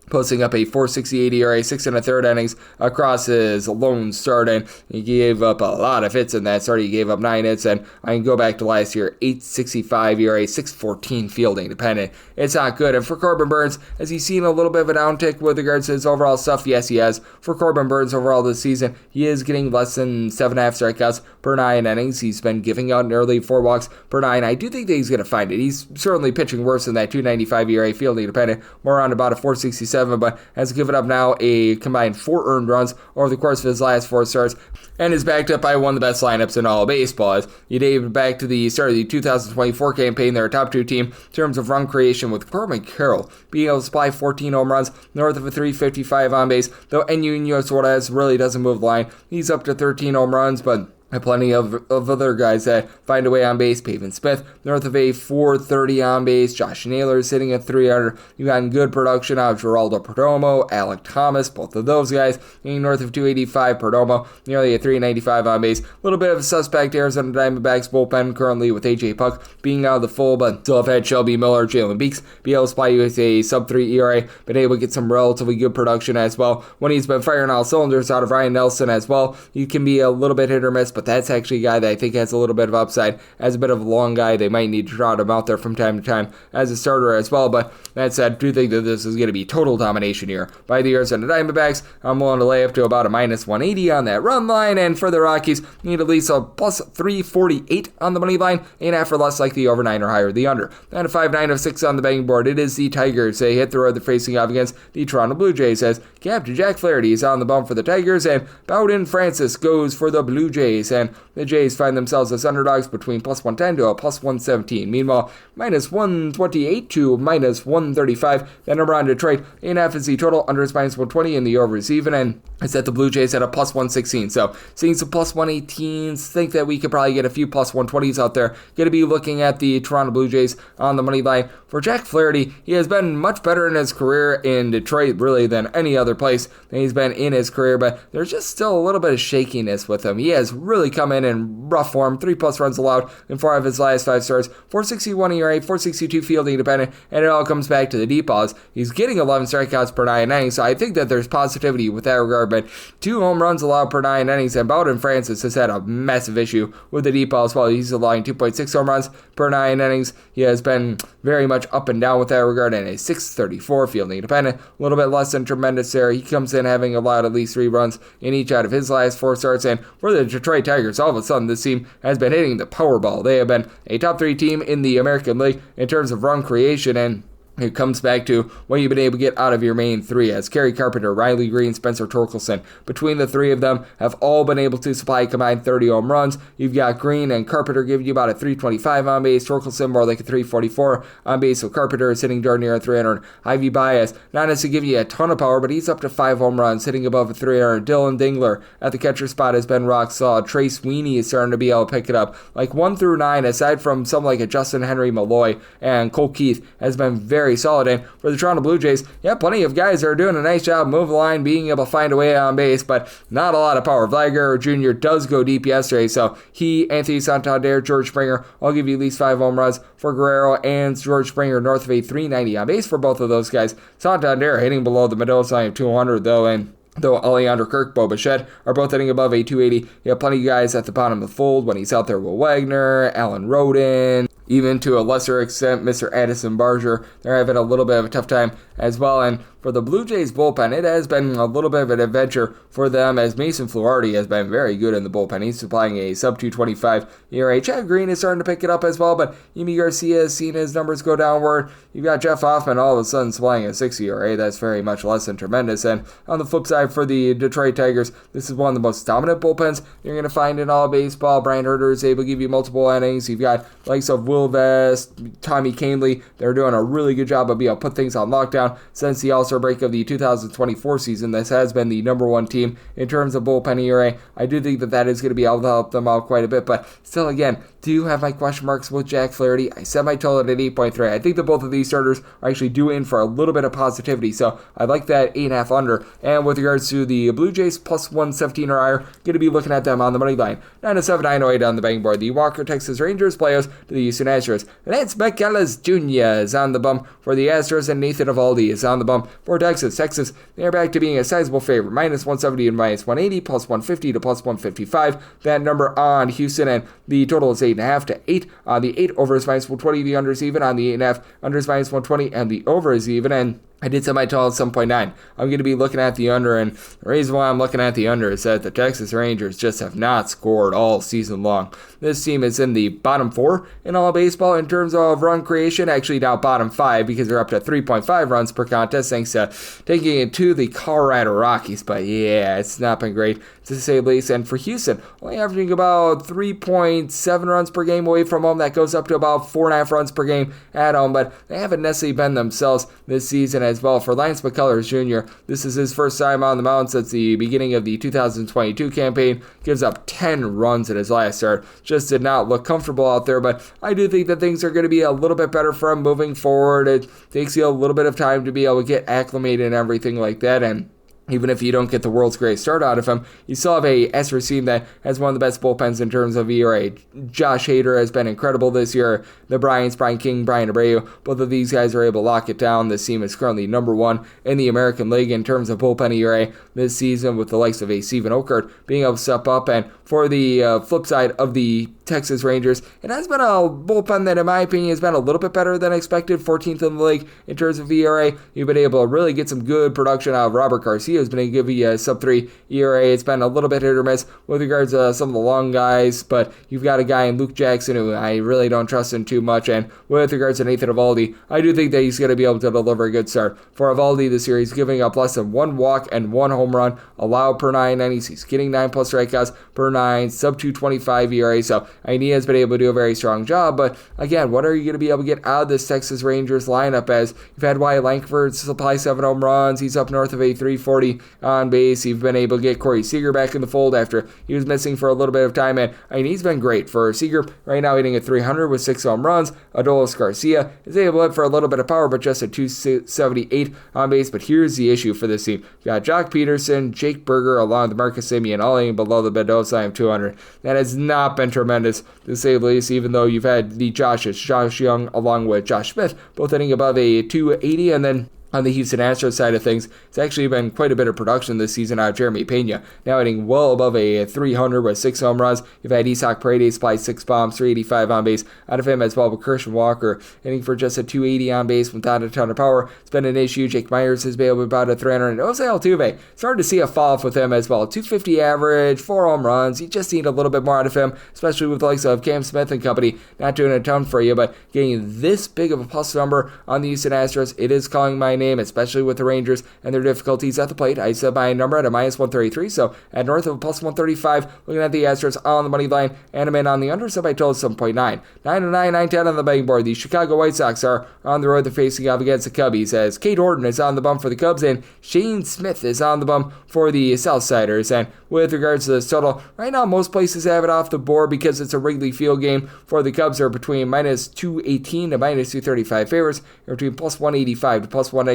posting up a 4.68 ERA, 6 1/3 innings across his lone start, and he gave up a lot of hits in that start. He gave up 9 hits, and I can go back to last year, 8.65 ERA, 6.14 fielding dependent. It's not good. And for Corbin Burns, has he seen a little bit of an downtick with regards to his overall stuff? Yes, he has. For Corbin Burns overall this season, he is getting less than 7.5 strikeouts per 9 innings. He's been giving out nearly 4 walks per 9. I do think that he's going to find it. He's certainly pitching worse than that 2.95 ERA fielding dependent, more around about a 4.67 7, but has given up now a combined 4 earned runs over the course of his last 4 starts, and is backed up by one of the best lineups in all of baseball. As you date back to the start of the 2024 campaign, they're a top 2 team in terms of run creation, with Corbin Carroll being able to supply 14 home runs, north of a 355 on base, though Eugenio Suarez really doesn't move the line. He's up to 13 home runs, but plenty of other guys that find a way on base. Pavin Smith, north of a 430 on base. Josh Naylor sitting at 300. You've gotten good production out of Geraldo Perdomo, Alec Thomas, both of those guys being north of 285. Perdomo, nearly a 395 on base. A little bit of a suspect Arizona Diamondbacks bullpen currently with AJ Puck being out of the full, but still have had Shelby Miller, Jalen Beeks be able to supply you with a sub-3 ERA, been able to get some relatively good production as well. When he's been firing all cylinders out of Ryan Nelson as well, you can be a little bit hit or miss, but that's actually a guy that I think has a little bit of upside. As a bit of a long guy, they might need to trot him out there from time to time as a starter as well. But that said, I do think that this is going to be total domination here by the Arizona Diamondbacks. I'm willing to lay up to about a minus 180 on that run line, and for the Rockies, need at least a plus 348 on the money line, 8.5 or less like the over 9 or higher the under. 9-5, 9-6 on the betting board. It is the Tigers. They hit the road they're facing off against the Toronto Blue Jays, as Captain Jack Flaherty is on the bump for the Tigers, and Bowden Francis goes for the Blue Jays, and the Jays find themselves as underdogs between plus 110 to a plus 117. Meanwhile, minus 128 to minus 135. That number on Detroit, 8.5 is the total, under is minus 120, and the over is even, and it's at the Blue Jays at a plus 116. So seeing some plus 118s, think that we could probably get a few plus 120s out there. Going to be looking at the Toronto Blue Jays on the money line. For Jack Flaherty, he has been much better in his career in Detroit, really, than any other place that he's been in his career, but there's just still a little bit of shakiness with him. He has really come in rough form, 3+ runs allowed in 4 of his last 5 starts, 4.61 ERA, 4.62 fielding dependent, and it all comes back to the deep balls. He's getting 11 strikeouts per 9 innings, so I think that there's positivity with that regard, but 2 home runs allowed per 9 innings, and Bowden Francis has had a massive issue with the deep ball as well. He's allowing 2.6 home runs per 9 innings. He has been very much up and down with that regard, and a 634 fielding dependent, a little bit less than tremendous there. He comes in having allowed at least 3 runs in each out of his last 4 starts, and for the Detroit Tigers, all of a sudden this team has been hitting the Powerball. They have been a top 3 team in the American League in terms of run creation, and it comes back to what you've been able to get out of your main 3, as Kerry Carpenter, Riley Green, Spencer Torkelson. Between the 3 of them have all been able to supply combined 30 home runs. You've got Green and Carpenter giving you about a 325 on base, Torkelson more like a 344 on base, so Carpenter is hitting darn near 300. Ivy Baez, not necessarily giving you a ton of power, but he's up to 5 home runs, hitting above a 300. Dylan Dingler at the catcher spot has been rock solid. Trey Sweeney is starting to be able to pick it up. Like 1 through 9, aside from some like a Justin Henry Malloy and Cole Keith, has been very solid. And for the Toronto Blue Jays, yeah, plenty of guys that are doing a nice job move the line, being able to find a way on base, but not a lot of power. Vlad Jr. does go deep yesterday, so he, Anthony Santander, George Springer, I'll give you at least 5 home runs for Guerrero and George Springer, north of a 390 on base for both of those guys. Santander hitting below the Mendoza line of 200 though, and though Alejandro Kirk, Bo Bichette are both hitting above a 280. You have plenty of guys at the bottom of the fold when he's out there. Will Wagner, Alan Roden, even to a lesser extent, Mr. Addison Barger. They're having a little bit of a tough time as well. And for the Blue Jays bullpen, it has been a little bit of an adventure for them, as Mason Fluharty has been very good in the bullpen. He's supplying a sub-225 ERA. Chad Green is starting to pick it up as well, but Yimi Garcia has seen his numbers go downward. You've got Jeff Hoffman all of a sudden supplying a 6 ERA. That's very much less than tremendous. And on the flip side, for the Detroit Tigers, this is one of the most dominant bullpens you're going to find in all baseball. Brian Herter is able to give you multiple innings. You've got likes of Will Vest, Tommy Canley. They're doing a really good job of being able to put things on lockdown since the All-Star break of the 2024 season. This has been the number 1 team in terms of bullpen ERA. I do think that is going to be able to help them out quite a bit, but still, again, do have my question marks with Jack Flaherty. I set my total at 8.3. I think that both of these starters are actually due in for a little bit of positivity, so I like that 8.5 under. And with regards to the Blue Jays, plus 117 or higher, going to be looking at them on the money line. 9-7, 9-8 on the betting board. The Walker Texas Rangers players to the Houston Astros. Lance McCullers Jr. is on the bump for the Astros, and Nathan Eovaldi is on the bump for Texas. Texas, they're back to being a sizable favorite. Minus 170 and minus 180, plus 150 to plus 155. That number on Houston, and the total is 8.5 to 8. On the 8, over is minus 120, the under is even. On the 8.5, under is minus 120, and the over is even. And I did set my total at 7.9. I'm going to be looking at the under, and the reason why I'm looking at the under is that the Texas Rangers just have not scored all season long. This team is in the bottom 4 in all of baseball in terms of run creation, actually now bottom 5 because they're up to 3.5 runs per contest thanks to taking it to the Colorado Rockies. But yeah, it's not been great to say the least. And for Houston, only averaging about 3.7 runs per game away from home. That goes up to about 4.5 runs per game at home, but they haven't necessarily been themselves this season as well. For Lance McCullers Jr., this is his first time on the mound since the beginning of the 2022 campaign. Gives up 10 runs in his last start. Just did not look comfortable out there, but I do think that things are going to be a little bit better for him moving forward. It takes you a little bit of time to be able to get acclimated and everything like that, and even if you don't get the world's greatest start out of him, you still have a Astros team that has one of the best bullpens in terms of ERA. Josh Hader has been incredible this year. The Bryants, Brian King, Brian Abreu, both of these guys are able to lock it down. This team is currently number 1 in the American League in terms of bullpen ERA this season, with the likes of a Steven Okert being able to step up. And for the flip side of the Texas Rangers, it has been a bullpen that, in my opinion, has been a little bit better than expected. 14th in the league in terms of ERA. You've been able to really get some good production out of Robert Garcia, who's been able to give you a sub-3 ERA. It's been a little bit hit or miss with regards to some of the long guys, but you've got a guy in Luke Jackson who I really don't trust in too much. And with regards to Nathan Eovaldi, I do think that he's going to be able to deliver a good start. For Eovaldi this year, he's giving up less than 1 walk and 1 home run allowed per 9 innings. He's getting 9+ strikeouts per 9, sub-225 ERA. So he has been able to do a very strong job. But again, what are you going to be able to get out of this Texas Rangers lineup, as you've had Wyatt Langford supply 7 home runs. He's up north of a 340 on base. You've been able to get Corey Seager back in the fold after he was missing for a little bit of time, and he's been great. For Seager, right now hitting at 300 with 6 home runs. Adolis Garcia is able to hit for a little bit of power, but just at 278 on base. But here's the issue for this team. You got Jock Peterson, Jake Berger, along with Marcus Semien, all in below the Mendoza line of 200. That has not been tremendous, to say the least, even though you've had the Josh Young along with Josh Smith, both hitting above a 280, and then on the Houston Astros side of things, it's actually been quite a bit of production this season out of Jeremy Pena, now hitting well above a 300 with 6 home runs. You've had Isaac Paredes supply 6 bombs, 385 on base out of him as well, with Christian Walker hitting for just a 280 on base without a ton of power. It's been an issue. Jake Myers has been able to about a 300, and Jose Altuve, it's hard to see a fall off with him as well. 250 average, 4 home runs. You just need a little bit more out of him, especially with the likes of Cam Smith and company not doing a ton for you, but getting this big of a plus number on the Houston Astros, it is calling my name, especially with the Rangers and their difficulties at the plate. I set my number at a -133, so at north of a +135, looking at the Astros on the money line, and I'm in on the under, so I total 7.9. 9-9, 9-10 on the betting board. The Chicago White Sox are on the road. They're facing off against the Cubbies, as Kate Orton is on the bump for the Cubs, and Shane Smith is on the bump for the Southsiders. And with regards to this total, right now most places have it off the board because it's a Wrigley Field game. For the Cubs are between -218 to -235 favorites, or between +185 to +195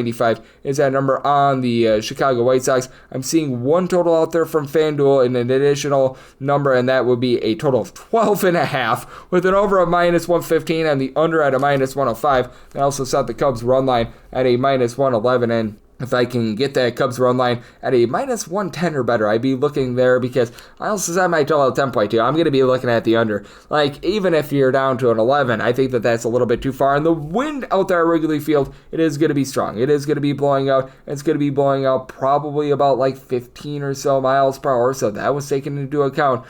is that number on the Chicago White Sox. I'm seeing one total out there from FanDuel and an additional number, and that would be a total of 12.5 with an over of -115 and the under at a -105. I also set the Cubs run line at a -111, and if I can get that Cubs run line at a -110 or better, I'd be looking there, because I also set my total at 10.2. I'm going to be looking at the under. Like, even if you're down to an 11, I think that that's a little bit too far. And the wind out there at Wrigley Field, it is going to be strong. It is going to be blowing out. It's going to be blowing out probably about like 15 or so miles per hour. So that was taken into account.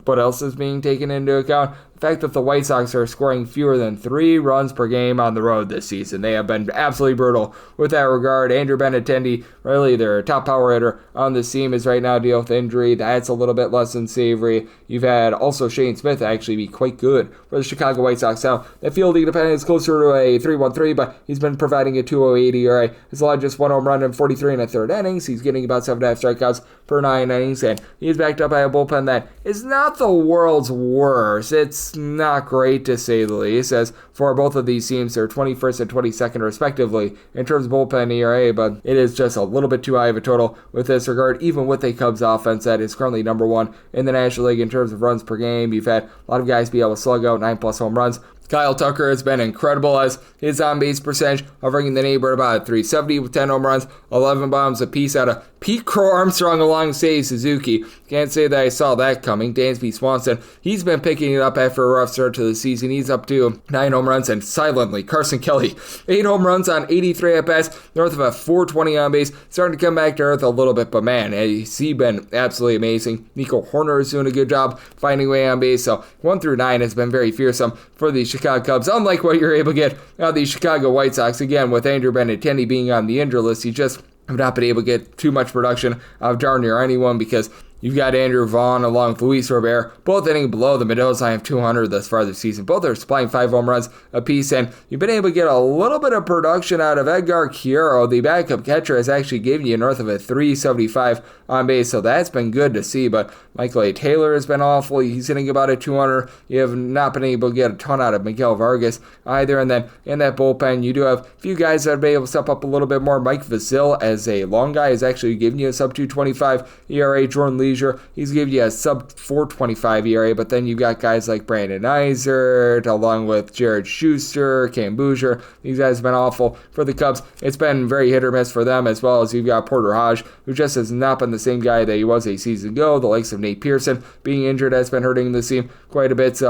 What else is being taken into account? The fact that the White Sox are scoring fewer than 3 runs per game on the road this season. They have been absolutely brutal with that regard. Andrew Benintendi, really their top power hitter on this team, is right now dealing with injury. That's a little bit less than savory. You've had also Shane Smith actually be quite good for the Chicago White Sox. Now, that fielding dependent is closer to a 3.13, but he's been providing a 2.08 ERA. He's allowed just 1 home run in 43 and a third innings. He's getting about 7.5 strikeouts per 9 innings, and he's backed up by a bullpen that is not the world's worst. It's not great, to say the least, as for both of these teams, they're 21st and 22nd respectively in terms of bullpen ERA, but it is just a little bit too high of a total with this regard, even with a Cubs offense that is currently number 1 in the National League in terms of runs per game. You've had a lot of guys be able to slug out 9+ home runs Kyle Tucker has been incredible as his on-base percentage hovering in the neighborhood about 370 with 10 home runs, 11 bombs apiece out of Pete Crow Armstrong alongside Suzuki. Can't say that I saw that coming. Dansby Swanson, he's been picking it up after a rough start to the season. He's up to 9 home runs, and silently, Carson Kelly, 8 home runs on 83 at-bats, north of a 420 on base, starting to come back to earth a little bit, but man, he's been absolutely amazing. Nico Horner is doing a good job finding a way on base, so 1 through 9 has been very fearsome for the Chicago Cubs, unlike what you're able to get out of the Chicago White Sox. Again, with Andrew Benintendi being on the injured list, he just have not been able to get too much production out of darn near anyone because you've got Andrew Vaughn along with Luis Robert, both hitting below the Mendoza line of 200 thus far this season. Both are supplying 5 home runs apiece, and you've been able to get a little bit of production out of Edgar Quiero. The backup catcher has actually given you north of a 375 on base, so that's been good to see. But Michael A. Taylor has been awful. He's hitting about a 200. You have not been able to get a ton out of Miguel Vargas either. And then in that bullpen, you do have a few guys that have been able to step up a little bit more. Mike Vasil, as a long guy, is actually giving you a sub 225 ERA. Jordan Leisure, he's giving you a sub 425 ERA. But then you got guys like Brandon Eisert, along with Jared Schuster, Cam Bouger. These guys have been awful for the Cubs. It's been very hit or miss for them, as well as you've got Porter Hodge, who just has not been the same guy that he was a season ago. The likes of Nate Pearson being injured has been hurting the team quite a bit.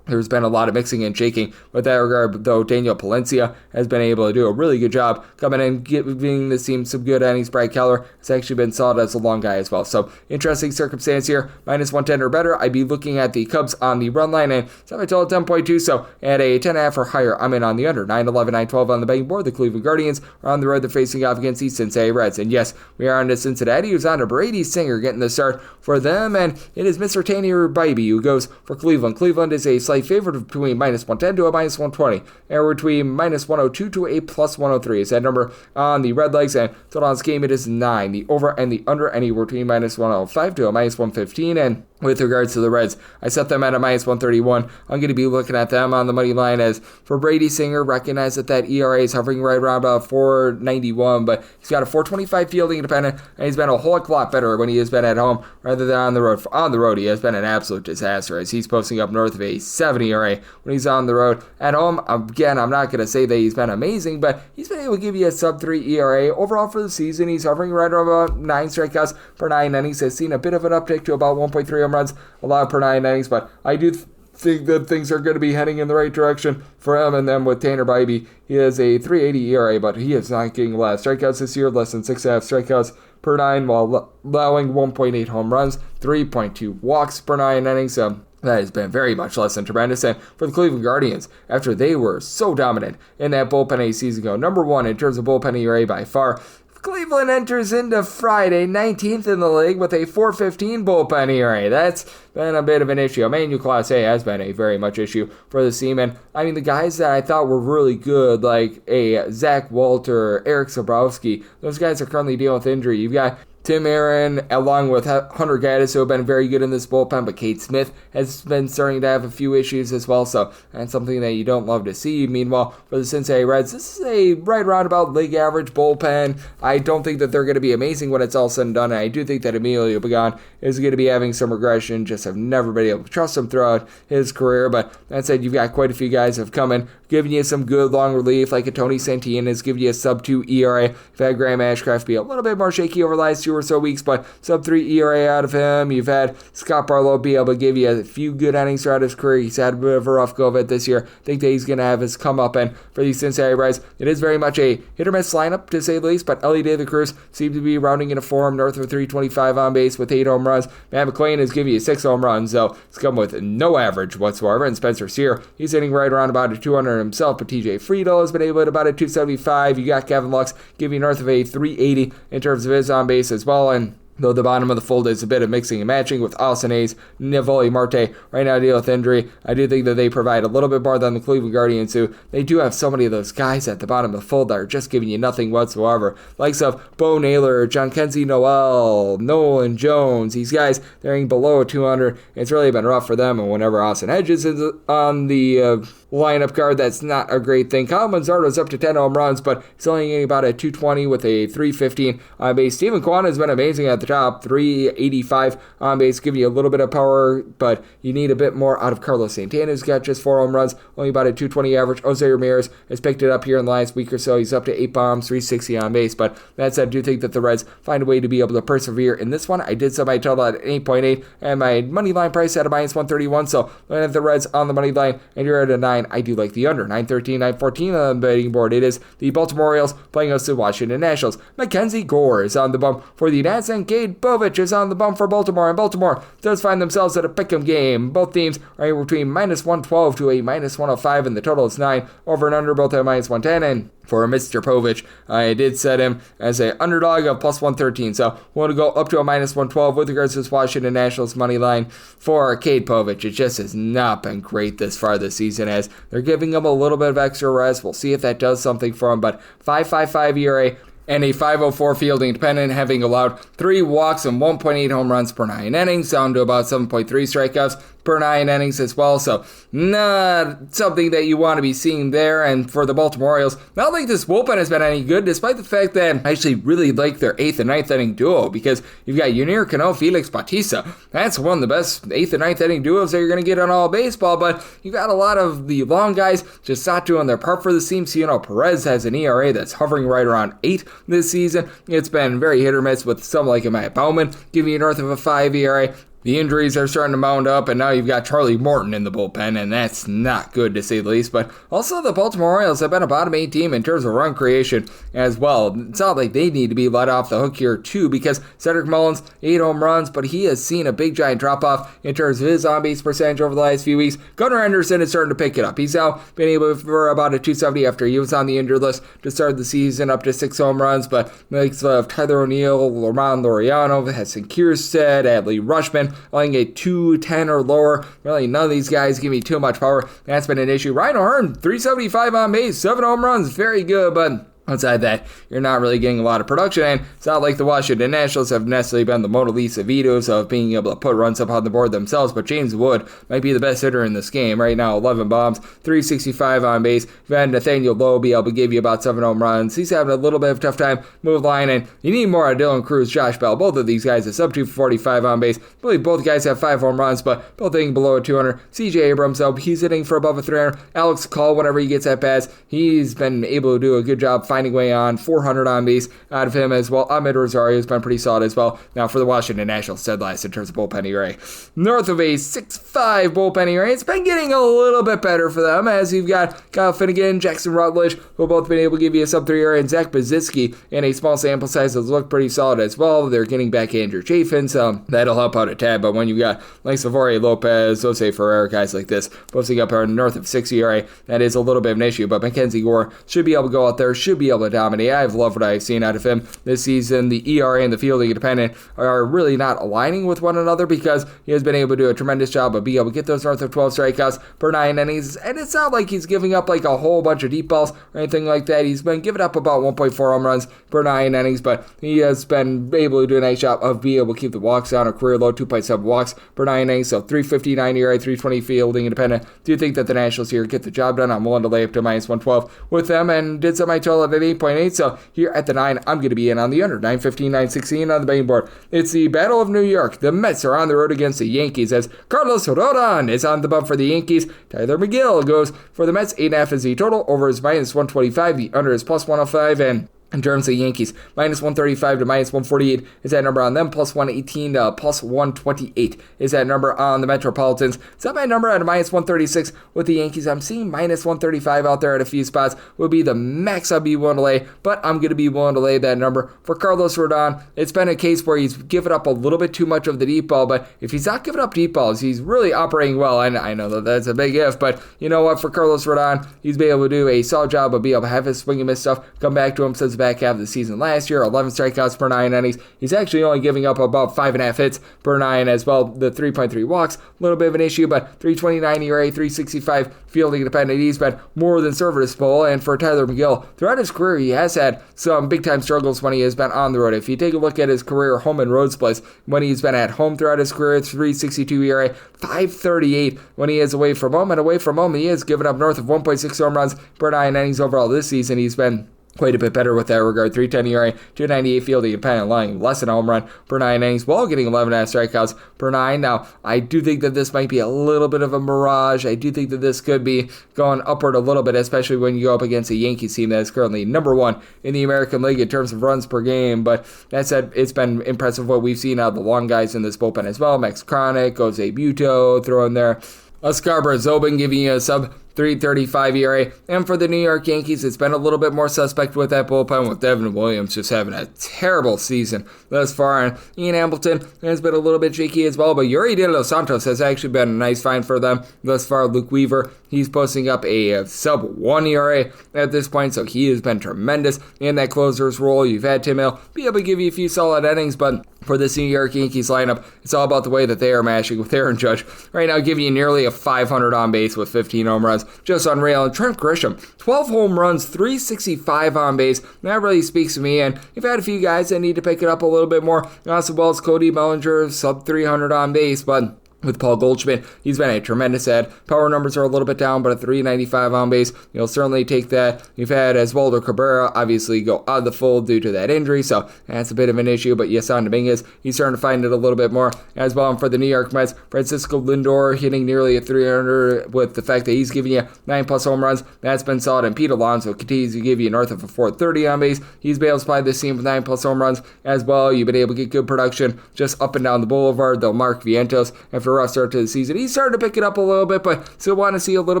There's been a lot of mixing and shaking with that regard, though Daniel Palencia has been able to do a really good job coming in, giving the team some good innings. Brad Keller has actually been solid as a long guy as well. So, interesting circumstance here. Minus 110 or better. I'd be looking at the Cubs on the run line, and I told 10.2, so at a 10.5 or higher, I'm in on the under. 9-11, 9-12 on the betting board. The Cleveland Guardians are on the road. They're facing off against the Cincinnati Reds. And yes, we are on to Cincinnati, who's on to Brady Singer getting the start for them, and it is Mr. Tanner Bibee who goes for Cleveland. Cleveland is a slight favorite between minus 110 to a minus 120, and we're between minus 102 to a plus 103. Is that number on the Red Legs, and total on this game, it is 9. The over and the under anywhere between minus 105 to a minus 115, and with regards to the Reds, I set them at a minus 131. I'm going to be looking at them on the money line. As for Brady Singer, recognize that ERA is hovering right around about 491, but he's got a 425 fielding independent, and he's been a whole lot better when he has been at home rather than on the road. On the road, he has been an absolute disaster, as he's posting up north of a 7 ERA when he's on the road. At home, again, I'm not going to say that he's been amazing, but he's been able to give you a sub 3 ERA. Overall for the season, he's hovering right around about 9 strikeouts per 9 innings. Has seen a bit of an uptick to about 1.3 home runs allowed per 9 innings, but I do think that things are going to be heading in the right direction for him. And then with Tanner Bibee, he has a 3.80 ERA, but he is not getting a lot of strikeouts this year, less than 6.5 strikeouts per 9, while allowing 1.8 home runs, 3.2 walks per 9 innings. That has been very much less than tremendous. And for the Cleveland Guardians, after they were so dominant in that bullpen a season ago, number 1 in terms of bullpen ERA by far, Cleveland enters into Friday 19th in the league with a 4.15 bullpen ERA. That's been a bit of an issue. Emmanuel Clase has been a very much issue for the team. And I mean, the guys that I thought were really good, like a Zach Walter, Eric Zabrowski, those guys are currently dealing with injury. You've got Tim Aaron, along with Hunter Gaddis, who have been very good in this bullpen, but Kate Smith has been starting to have a few issues as well, so that's something that you don't love to see. Meanwhile, for the Cincinnati Reds, this is a right around about league average bullpen. I don't think that they're going to be amazing when it's all said and done, and I do think that Emilio Pagan is going to be having some regression. Just have never been able to trust him throughout his career, but that said, you've got quite a few guys that have come in, giving you some good long relief, like a Tony Santillan has given you a sub 2 ERA. You've had Graham Ashcraft be a little bit more shaky over the last 2 or so weeks, but sub 3 ERA out of him. You've had Scott Barlow be able to give you a few good innings throughout his career. He's had a bit of a rough go of it this year. I think that he's going to have his come up, and for the Cincinnati Reds, it is very much a hit or miss lineup, to say the least, but Ellie De La Cruz seems to be rounding into form, north of 325 on base with 8 home runs. Matt McClain has given you 6 home runs, though it's come with no average whatsoever, and Spencer Sear, he's hitting right around about a 200 himself, but TJ Friedel has been able to hit about a 275. You got Kevin Lux giving north of a 380 in terms of his on base as well, and though the bottom of the fold is a bit of mixing and matching with Austin Hayes, Nivoli Marte right now deal with injury. I do think that they provide a little bit more than the Cleveland Guardians, who they do have so many of those guys at the bottom of the fold that are just giving you nothing whatsoever. Likes of Bo Naylor, John Kenzie Noel, Nolan Jones, these guys, they're below 200. It's really been rough for them, and whenever Austin Hedges is on the lineup card. That's not a great thing. Kyle Manzardo's up to 10 home runs, but he's only getting about a 220 with a 315 on base. Steven Kwan has been amazing at the top, 385 on base, giving you a little bit of power, but you need a bit more out of Carlos Santana, who's got just 4 home runs, only about a 220 average. Jose Ramirez has picked it up here in the last week or so. He's up to 8 bombs, 360 on base, but that said, I do think that the Reds find a way to be able to persevere in this one. I did set my total at 8.8 and my money line price at a minus 131, so looking at the Reds on the money line and you're at a 9, I do like the under. 913, 914 on the betting board. It is the Baltimore Orioles playing us the Washington Nationals. Mackenzie Gore is on the bump for the Nats, and Cade Povich is on the bump for Baltimore, and Baltimore does find themselves at a pick'em game. Both teams are between minus 112 to a minus 105, and the total is 9. Over and under both at minus 110, and for Mr. Povich, I did set him as an underdog of plus 113. So we want to go up to a minus 112 with regards to this Washington Nationals money line for Cade Povich. It just has not been great this far this season, as they're giving him a little bit of extra rest. We'll see if that does something for him, but 5.55 ERA and a 5.04 fielding dependent, having allowed 3 walks and 1.8 home runs per 9 innings, down to about 7.3 strikeouts per 9 innings as well, so not something that you want to be seeing there. And for the Baltimore Orioles, not like this bullpen has been any good, despite the fact that I actually really like their 8th and 9th inning duo, because you've got Yunier Cano, Felix Bautista. That's one of the best 8th and 9th inning duos that you're going to get on all baseball, but you've got a lot of the long guys just not doing their part for the team. So, Perez has an ERA that's hovering right around 8 this season. It's been very hit or miss with some like Matt Baumann giving you north of a 5 ERA. The injuries are starting to mount up, and now you've got Charlie Morton in the bullpen, and that's not good to say the least. But also the Baltimore Orioles have been a bottom 8 team in terms of run creation as well. It's not like they need to be let off the hook here too, because Cedric Mullins, 8 home runs, but he has seen a big giant drop-off in terms of his on-base percentage over the last few weeks. Gunnar Henderson is starting to pick it up. He's now been able for about a 270 after he was on the injured list to start the season, up to 6 home runs, but likes of Tyler O'Neill, Roman Laureano, Heston Kierstead, Adley Rushman, only a 210 or lower. Really, none of these guys give me too much power. That's been an issue. Ryan O'Hearn, 375 on base, 7 home runs, very good, but outside that, you're not really getting a lot of production, and it's not like the Washington Nationals have necessarily been the Mona Lisa Vitos of being able to put runs up on the board themselves, but James Wood might be the best hitter in this game right now. 11 bombs, 365 on base. You've had Nathaniel Lowe be able to give you about 7 home runs. He's having a little bit of a tough time move line, and you need more of Dylan Cruz, Josh Bell. Both of these guys are sub 245 on base. I believe both guys have 5 home runs, but both hitting below a 200. CJ Abrams, though, he's hitting for above a 300. Alex Call, whenever he gets at bats, he's been able to do a good job finding way on. 400 on base out of him as well. Ahmed Rosario has been pretty solid as well. Now for the Washington Nationals, dead last in terms of bullpen ERA. North of a 6.5 bullpen ERA. It's been getting a little bit better for them, as you've got Kyle Finnegan, Jackson Rutledge, who have both been able to give you a sub 3 ERA, and Zach Bazitsky in a small sample size has looked pretty solid as well. They're getting back Andrew Chafin, so that'll help out a tad. But when you've got like Savori Lopez, Jose Ferrer, guys like this, posting up here north of 6 ERA, that is a little bit of an issue. But Mackenzie Gore should be able to go out there, should be able to dominate. I've loved what I've seen out of him this season. The ERA and the fielding independent are really not aligning with one another, because he has been able to do a tremendous job of being able to get those north of 12 strikeouts per 9 innings, and it's not like he's giving up like a whole bunch of deep balls or anything like that. He's been giving up about 1.4 home runs per 9 innings, but he has been able to do a nice job of being able to keep the walks down, a career low 2.7 walks per 9 innings, so 359 ERA, 320 fielding independent. Do you think that the Nationals here get the job done? I'm willing to lay up to minus 112 with them, and did set my total at 8.8, so here at the 9, I'm going to be in on the under. 915, 916 on the betting board. It's the Battle of New York. The Mets are on the road against the Yankees, as Carlos Rodon is on the bump for the Yankees. Tyler McGill goes for the Mets. 8.5 is the total. Over is minus 125. The under is plus 105, and in terms of Yankees, minus 135 to minus 148 is that number on them. Plus 118 to plus 128 is that number on the Metropolitans. It's not my number at a minus 136 with the Yankees. I'm seeing minus 135 out there at a few spots. Would be the max I'd be willing to lay, but I'm going to be willing to lay that number for Carlos Rodon. It's been a case where he's given up a little bit too much of the deep ball, but if he's not giving up deep balls, he's really operating well. And I know that that's a big if, but you know what? For Carlos Rodon, he's been able to do a solid job of being able to have his swing and miss stuff come back to him since back half of the season last year. 11 strikeouts per 9 innings. He's actually only giving up about 5.5 hits per 9 as well. The 3.3 walks, a little bit of an issue, but 3.29 ERA, 3.65 fielding dependent. He's been more than serviceable, and for Tyler McGill, throughout his career, he has had some big-time struggles when he has been on the road. If you take a look at his career home and road splits, when he's been at home throughout his career, 3.62 ERA, 5.38 when he is away from home, and away from home, he has given up north of 1.6 home runs per 9 innings overall this season. He's been quite a bit better with that regard. 3.10 ERA, 2.98 fielding dependent, allowing less than a home run per 9 innings while getting 11.5 strikeouts per 9. Now, I do think that this might be a little bit of a mirage. I do think that this could be going upward a little bit, especially when you go up against a Yankees team that is currently number 1 in the American League in terms of runs per game. But that said, it's been impressive what we've seen out of the long guys in this bullpen as well. Max Chronic, Jose Buto, throw in there. Oscar Zobin giving you a sub 3.35 ERA. And for the New York Yankees, it's been a little bit more suspect with that bullpen, with Devin Williams just having a terrible season thus far. And Ian Hamilton has been a little bit shaky as well, but Yuri De Los Santos has actually been a nice find for them thus far. Luke Weaver, he's posting up a sub 1 ERA at this point, so he has been tremendous in that closer's role. You've had Tim Hill be able to give you a few solid innings, but for this New York Yankees lineup, it's all about the way that they are mashing with Aaron Judge. Right now, giving you nearly a 500 on base with 15 home runs. Just unreal. And Trent Grisham, 12 home runs, 365 on base. That really speaks to me. And you've had a few guys that need to pick it up a little bit more. Austin Wells, Cody Bellinger, sub 300 on base, but with Paul Goldschmidt, he's been a tremendous add. Power numbers are a little bit down, but a 395 on base, you'll certainly take that. You've had Oswaldo Cabrera obviously go out of the fold due to that injury, so that's a bit of an issue, but Yasan Dominguez, he's starting to find it a little bit more as well. And for the New York Mets, Francisco Lindor hitting nearly a 300 with the fact that he's giving you 9+ home runs. That's been solid, and Pete Alonso continues to give you north of a 430 on base. He's been able to supply this team with 9+ home runs as well. You've been able to get good production just up and down the boulevard, though Mark Vientos, after a rough start to the season, he's starting to pick it up a little bit, but still want to see a little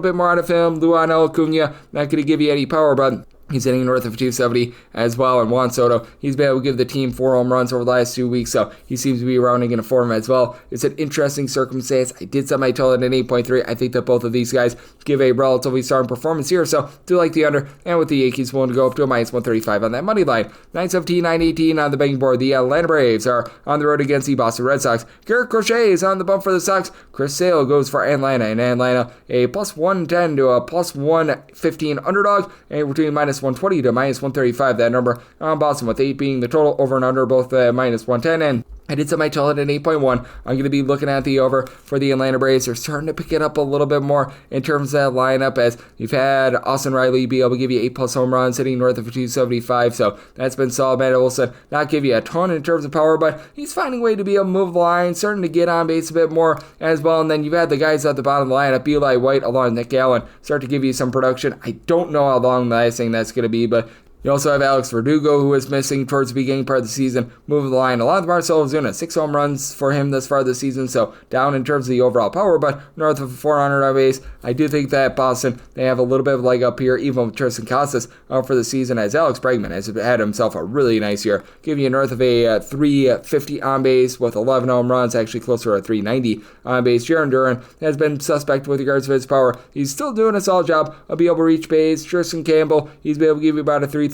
bit more out of him. Luan Acuna, not going to give you any power, but he's hitting north of 270 as well. And Juan Soto, he's been able to give the team 4 home runs over the last 2 weeks, so he seems to be rounding into form as well. It's an interesting circumstance. I did set my total at an 8.3. I think that both of these guys give a relatively strong performance here, so do like the under. And with the Yankees willing to go up to a -135 on that money line. 917, 918 on the betting board. The Atlanta Braves are on the road against the Boston Red Sox. Garrett Crochet is on the bump for the Sox. Chris Sale goes for Atlanta, and Atlanta a +110 to a +115 underdog, and between -120 to -135, that number on Boston, with 8 being the total. Over and under both -110, and I did set my total at an 8.1. I'm going to be looking at the over for the Atlanta Braves. They're starting to pick it up a little bit more in terms of that lineup, as you've had Austin Riley be able to give you 8+ home runs, hitting north of 275, so that's been solid. Matt Olson, not give you a ton in terms of power, but he's finding a way to be able to move the line, starting to get on base a bit more as well. And then you've had the guys at the bottom of the lineup, Eli White along with Nick Allen, start to give you some production. I don't know how long lasting that's going to be, but you also have Alex Verdugo, who was missing towards the beginning part of the season, moving the line. Along with Marcell Ozuna, 6 home runs for him thus far this season, so down in terms of the overall power, but north of 400 on base. I do think that Boston, they have a little bit of a leg up here, even with Tristan Casas out for the season, as Alex Bregman has had himself a really nice year, giving you north of a 350 on base with 11 home runs, actually closer to a 390 on base. Jarren Duran has been suspect with regards to his power. He's still doing a solid job of being able to reach base. Tristan Campbell, he's been able to give you about a 335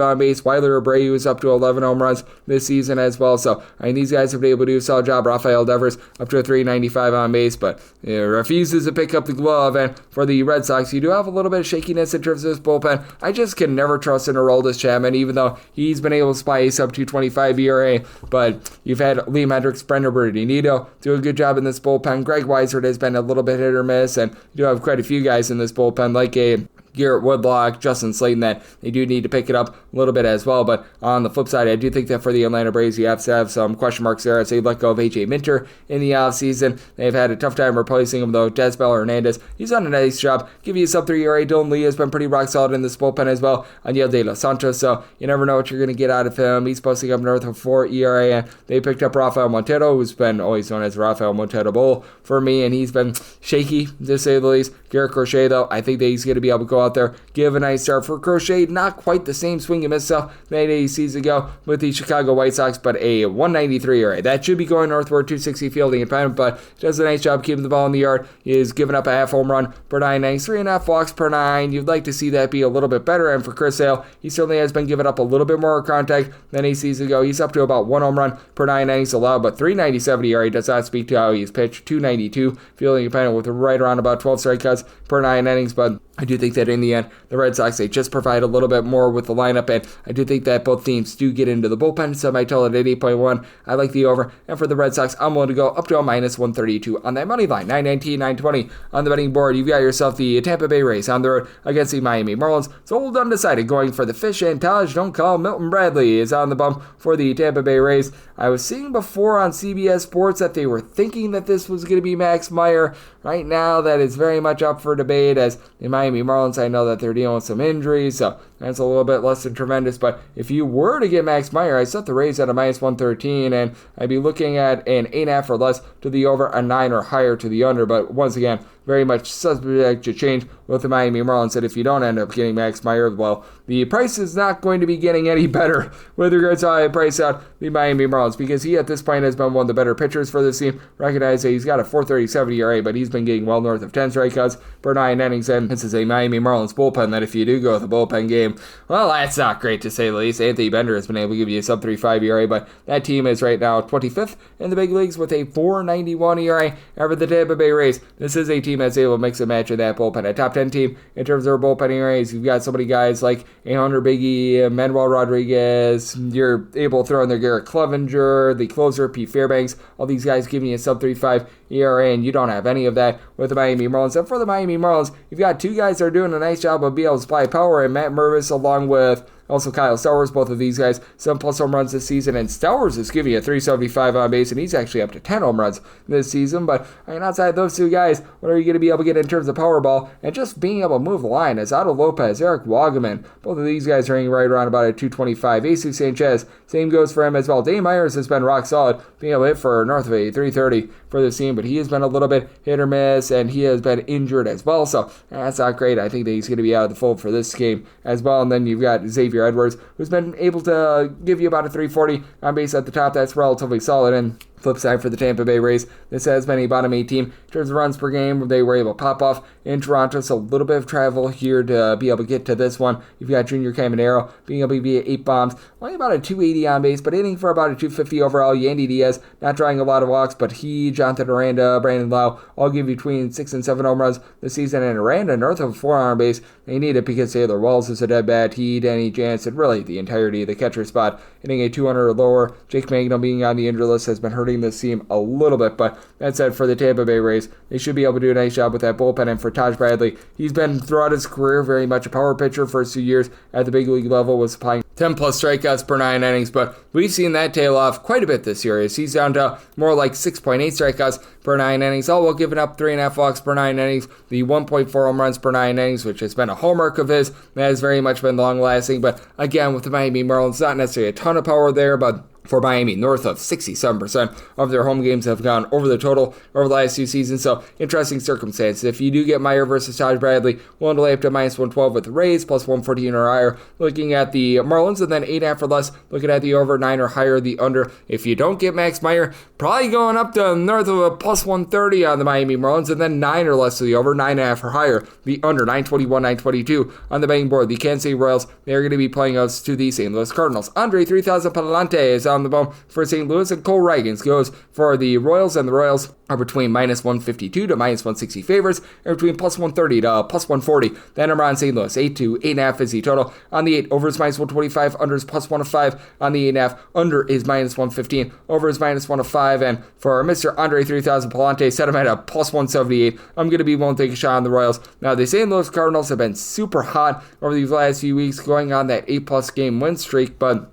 on base. Weiler Abreu is up to 11 home runs this season as well. So, I mean, these guys have been able to do a solid job. Rafael Devers up to a 395 on base, but refuses to pick up the glove. And for the Red Sox, you do have a little bit of shakiness in terms of this bullpen. I just can never trust in Aroldis Chapman, even though he's been able to spy a sub 225 ERA. But you've had Liam Hendricks, Brendan Bernardino do a good job in this bullpen. Greg Weissert has been a little bit hit or miss, and you do have quite a few guys in this bullpen, like a Garrett Woodlock, Justin Slayton, that they do need to pick it up a little bit as well. But on the flip side, I do think that for the Atlanta Braves, you have to have some question marks there as they let go of A.J. Minter in the offseason. They've had a tough time replacing him, though. Desbel Hernandez, he's done a nice job. Give you a sub-3 ERA. Dylan Lee has been pretty rock solid in this bullpen as well. Aniel De Los Santos, so you never know what you're going to get out of him. He's posting up north of 4 ERA, and they picked up Rafael Montero, who's been always known as Rafael Montero Bull for me, and he's been shaky, to say the least. Garrett Crochet, though, I think that he's going to be able to go out out there, give a nice start for Crochet. Not quite the same swing and miss stuff that he season ago with the Chicago White Sox, but a 193 ERA. That should be going northward, 260 fielding independent, but does a nice job keeping the ball in the yard. He is giving up a half home run per 9 innings, 3.5 walks per 9. You'd like to see that be a little bit better, and for Chris Sale, he certainly has been giving up a little bit more contact than a season ago. He's up to about 1 home run per 9 innings allowed, but 397 ERA does not speak to how he's pitched. 292 fielding independent with right around about 12 strikeouts per 9 innings, but I do think that in the end, the Red Sox, they just provide a little bit more with the lineup, and I do think that both teams do get into the bullpen, so I might tell it at 8.1. I like the over, and for the Red Sox, I'm willing to go up to a minus 132 on that money line. 919, 920 on the betting board. You've got yourself the Tampa Bay Rays on the road against the Miami Marlins. It's old undecided, going for the fish, and Taj, don't call Milton Bradley is on the bump for the Tampa Bay Rays. I was seeing before on CBS Sports that they were thinking that this was going to be Max Meyer. Right now, that is very much up for debate, as the Miami Marlins, I know that they're dealing with some injuries, so that's a little bit less than tremendous. But if you were to get Max Meyer, I set the Rays at a minus 113, and I'd be looking at an 8.5 or less to the over, a 9 or higher to the under. But once again, very much subject to change with the Miami Marlins, that if you don't end up getting Max Meyer, well, the price is not going to be getting any better with regards to how I price out the Miami Marlins, because he at this point has been one of the better pitchers for this team. Recognize that he's got a 4.37 ERA, but he's been getting well north of 10 strikeouts per 9 innings, and this is a Miami Marlins bullpen that if you do go with a bullpen game, well, that's not great to say the least. Anthony Bender has been able to give you a sub-3.5 ERA, but that team is right now 25th in the big leagues with a 4.91 ERA. Over the Tampa Bay Rays, this is a team that's able to mix and match in that bullpen. A top 10 team in terms of their bullpen ERAs. You've got so many guys like Hunter Biggie, Manuel Rodriguez. You're able to throw in there Garrett Clevenger, the closer, Pete Fairbanks. All these guys giving you a sub-3.5 ERA, and you don't have any of that with the Miami Marlins. And for the Miami Marlins, you've got two guys that are doing a nice job of being able to supply power, and Matt Mervis along with also Kyle Stowers. Both of these guys, 7+ home runs this season, and Stowers is giving you a 375 on base, and he's actually up to 10 home runs this season. But I mean, outside those two guys, what are you going to be able to get in terms of Powerball and just being able to move the line? As Otto Lopez, Eric Wagaman, both of these guys are hitting right around about a 225. Jesus Sanchez, same goes for him as well. Dave Myers has been rock solid, being able to hit for north of a 330 for this team, but he has been a little bit hit or miss, and he has been injured as well, so that's not great. I think that he's going to be out of the fold for this game as well. And then you've got Xavier Edwards, who's been able to give you about a 340 on base at the top. That's relatively solid. And flip side for the Tampa Bay Rays, this has been a bottom 8 team in terms of runs per game. They were able to pop off in Toronto, so a little bit of travel here to be able to get to this one. You've got Junior Caminero being able to be 8 bombs, only about a 280 on base, but hitting for about a 250 overall. Yandy Diaz not drawing a lot of walks, but he, Jonathan Aranda, Brandon Lau all give you between 6 and 7 home runs this season, and Aranda north of 4 on base. They need it because Taylor Walls is a dead bat. He, Danny Jansen, really the entirety of the catcher spot, hitting a 200 or lower. Jake Magno being on the injury list has been hurting this team a little bit, but that said, for the Tampa Bay Rays, they should be able to do a nice job with that bullpen. And for Taj Bradley, he's been throughout his career very much a power pitcher. First 2 years at the big league level was supplying 10+ strikeouts per 9 innings, but we've seen that tail off quite a bit this year as he's down to more like 6.8 strikeouts per 9 innings, all while giving up 3.5 walks per 9 innings, the 1.4 home runs per 9 innings, which has been a hallmark of his. That has very much been long-lasting, but again, with the Miami Marlins, not necessarily a ton of power there, but for Miami, north of 67% of their home games have gone over the total over the last 2 seasons. So, interesting circumstances. If you do get Meyer versus Taj Bradley, willing to lay up to minus 112 with the Rays, plus 114 or higher, looking at the Marlins, and then 8.5 or less, looking at the over, 9 or higher, the under. If you don't get Max Meyer, probably going up to north of a plus 130 on the Miami Marlins, and then 9 or less to the over, 9.5 or higher, the under, 921, 922 on the betting board. The Kansas City Royals, they're going to be playing us to the St. Louis Cardinals. Andre 3000 Palante is on the bone for St. Louis, and Cole Reagans goes for the Royals, and the Royals are between minus 152 to minus 160 favorites, and between plus 130 to plus 140. The number on St. Louis, 8 to 8.5 is the total. On the 8, over is minus 125, under is plus 105. On the 8.5, under is minus 115, over is minus 105. And for Mr. Andre 3000 Palante, set him at a plus 178. I'm going to be willing to take a shot on the Royals. Now, the St. Louis Cardinals have been super hot over these last few weeks, going on that 8+ game win streak, but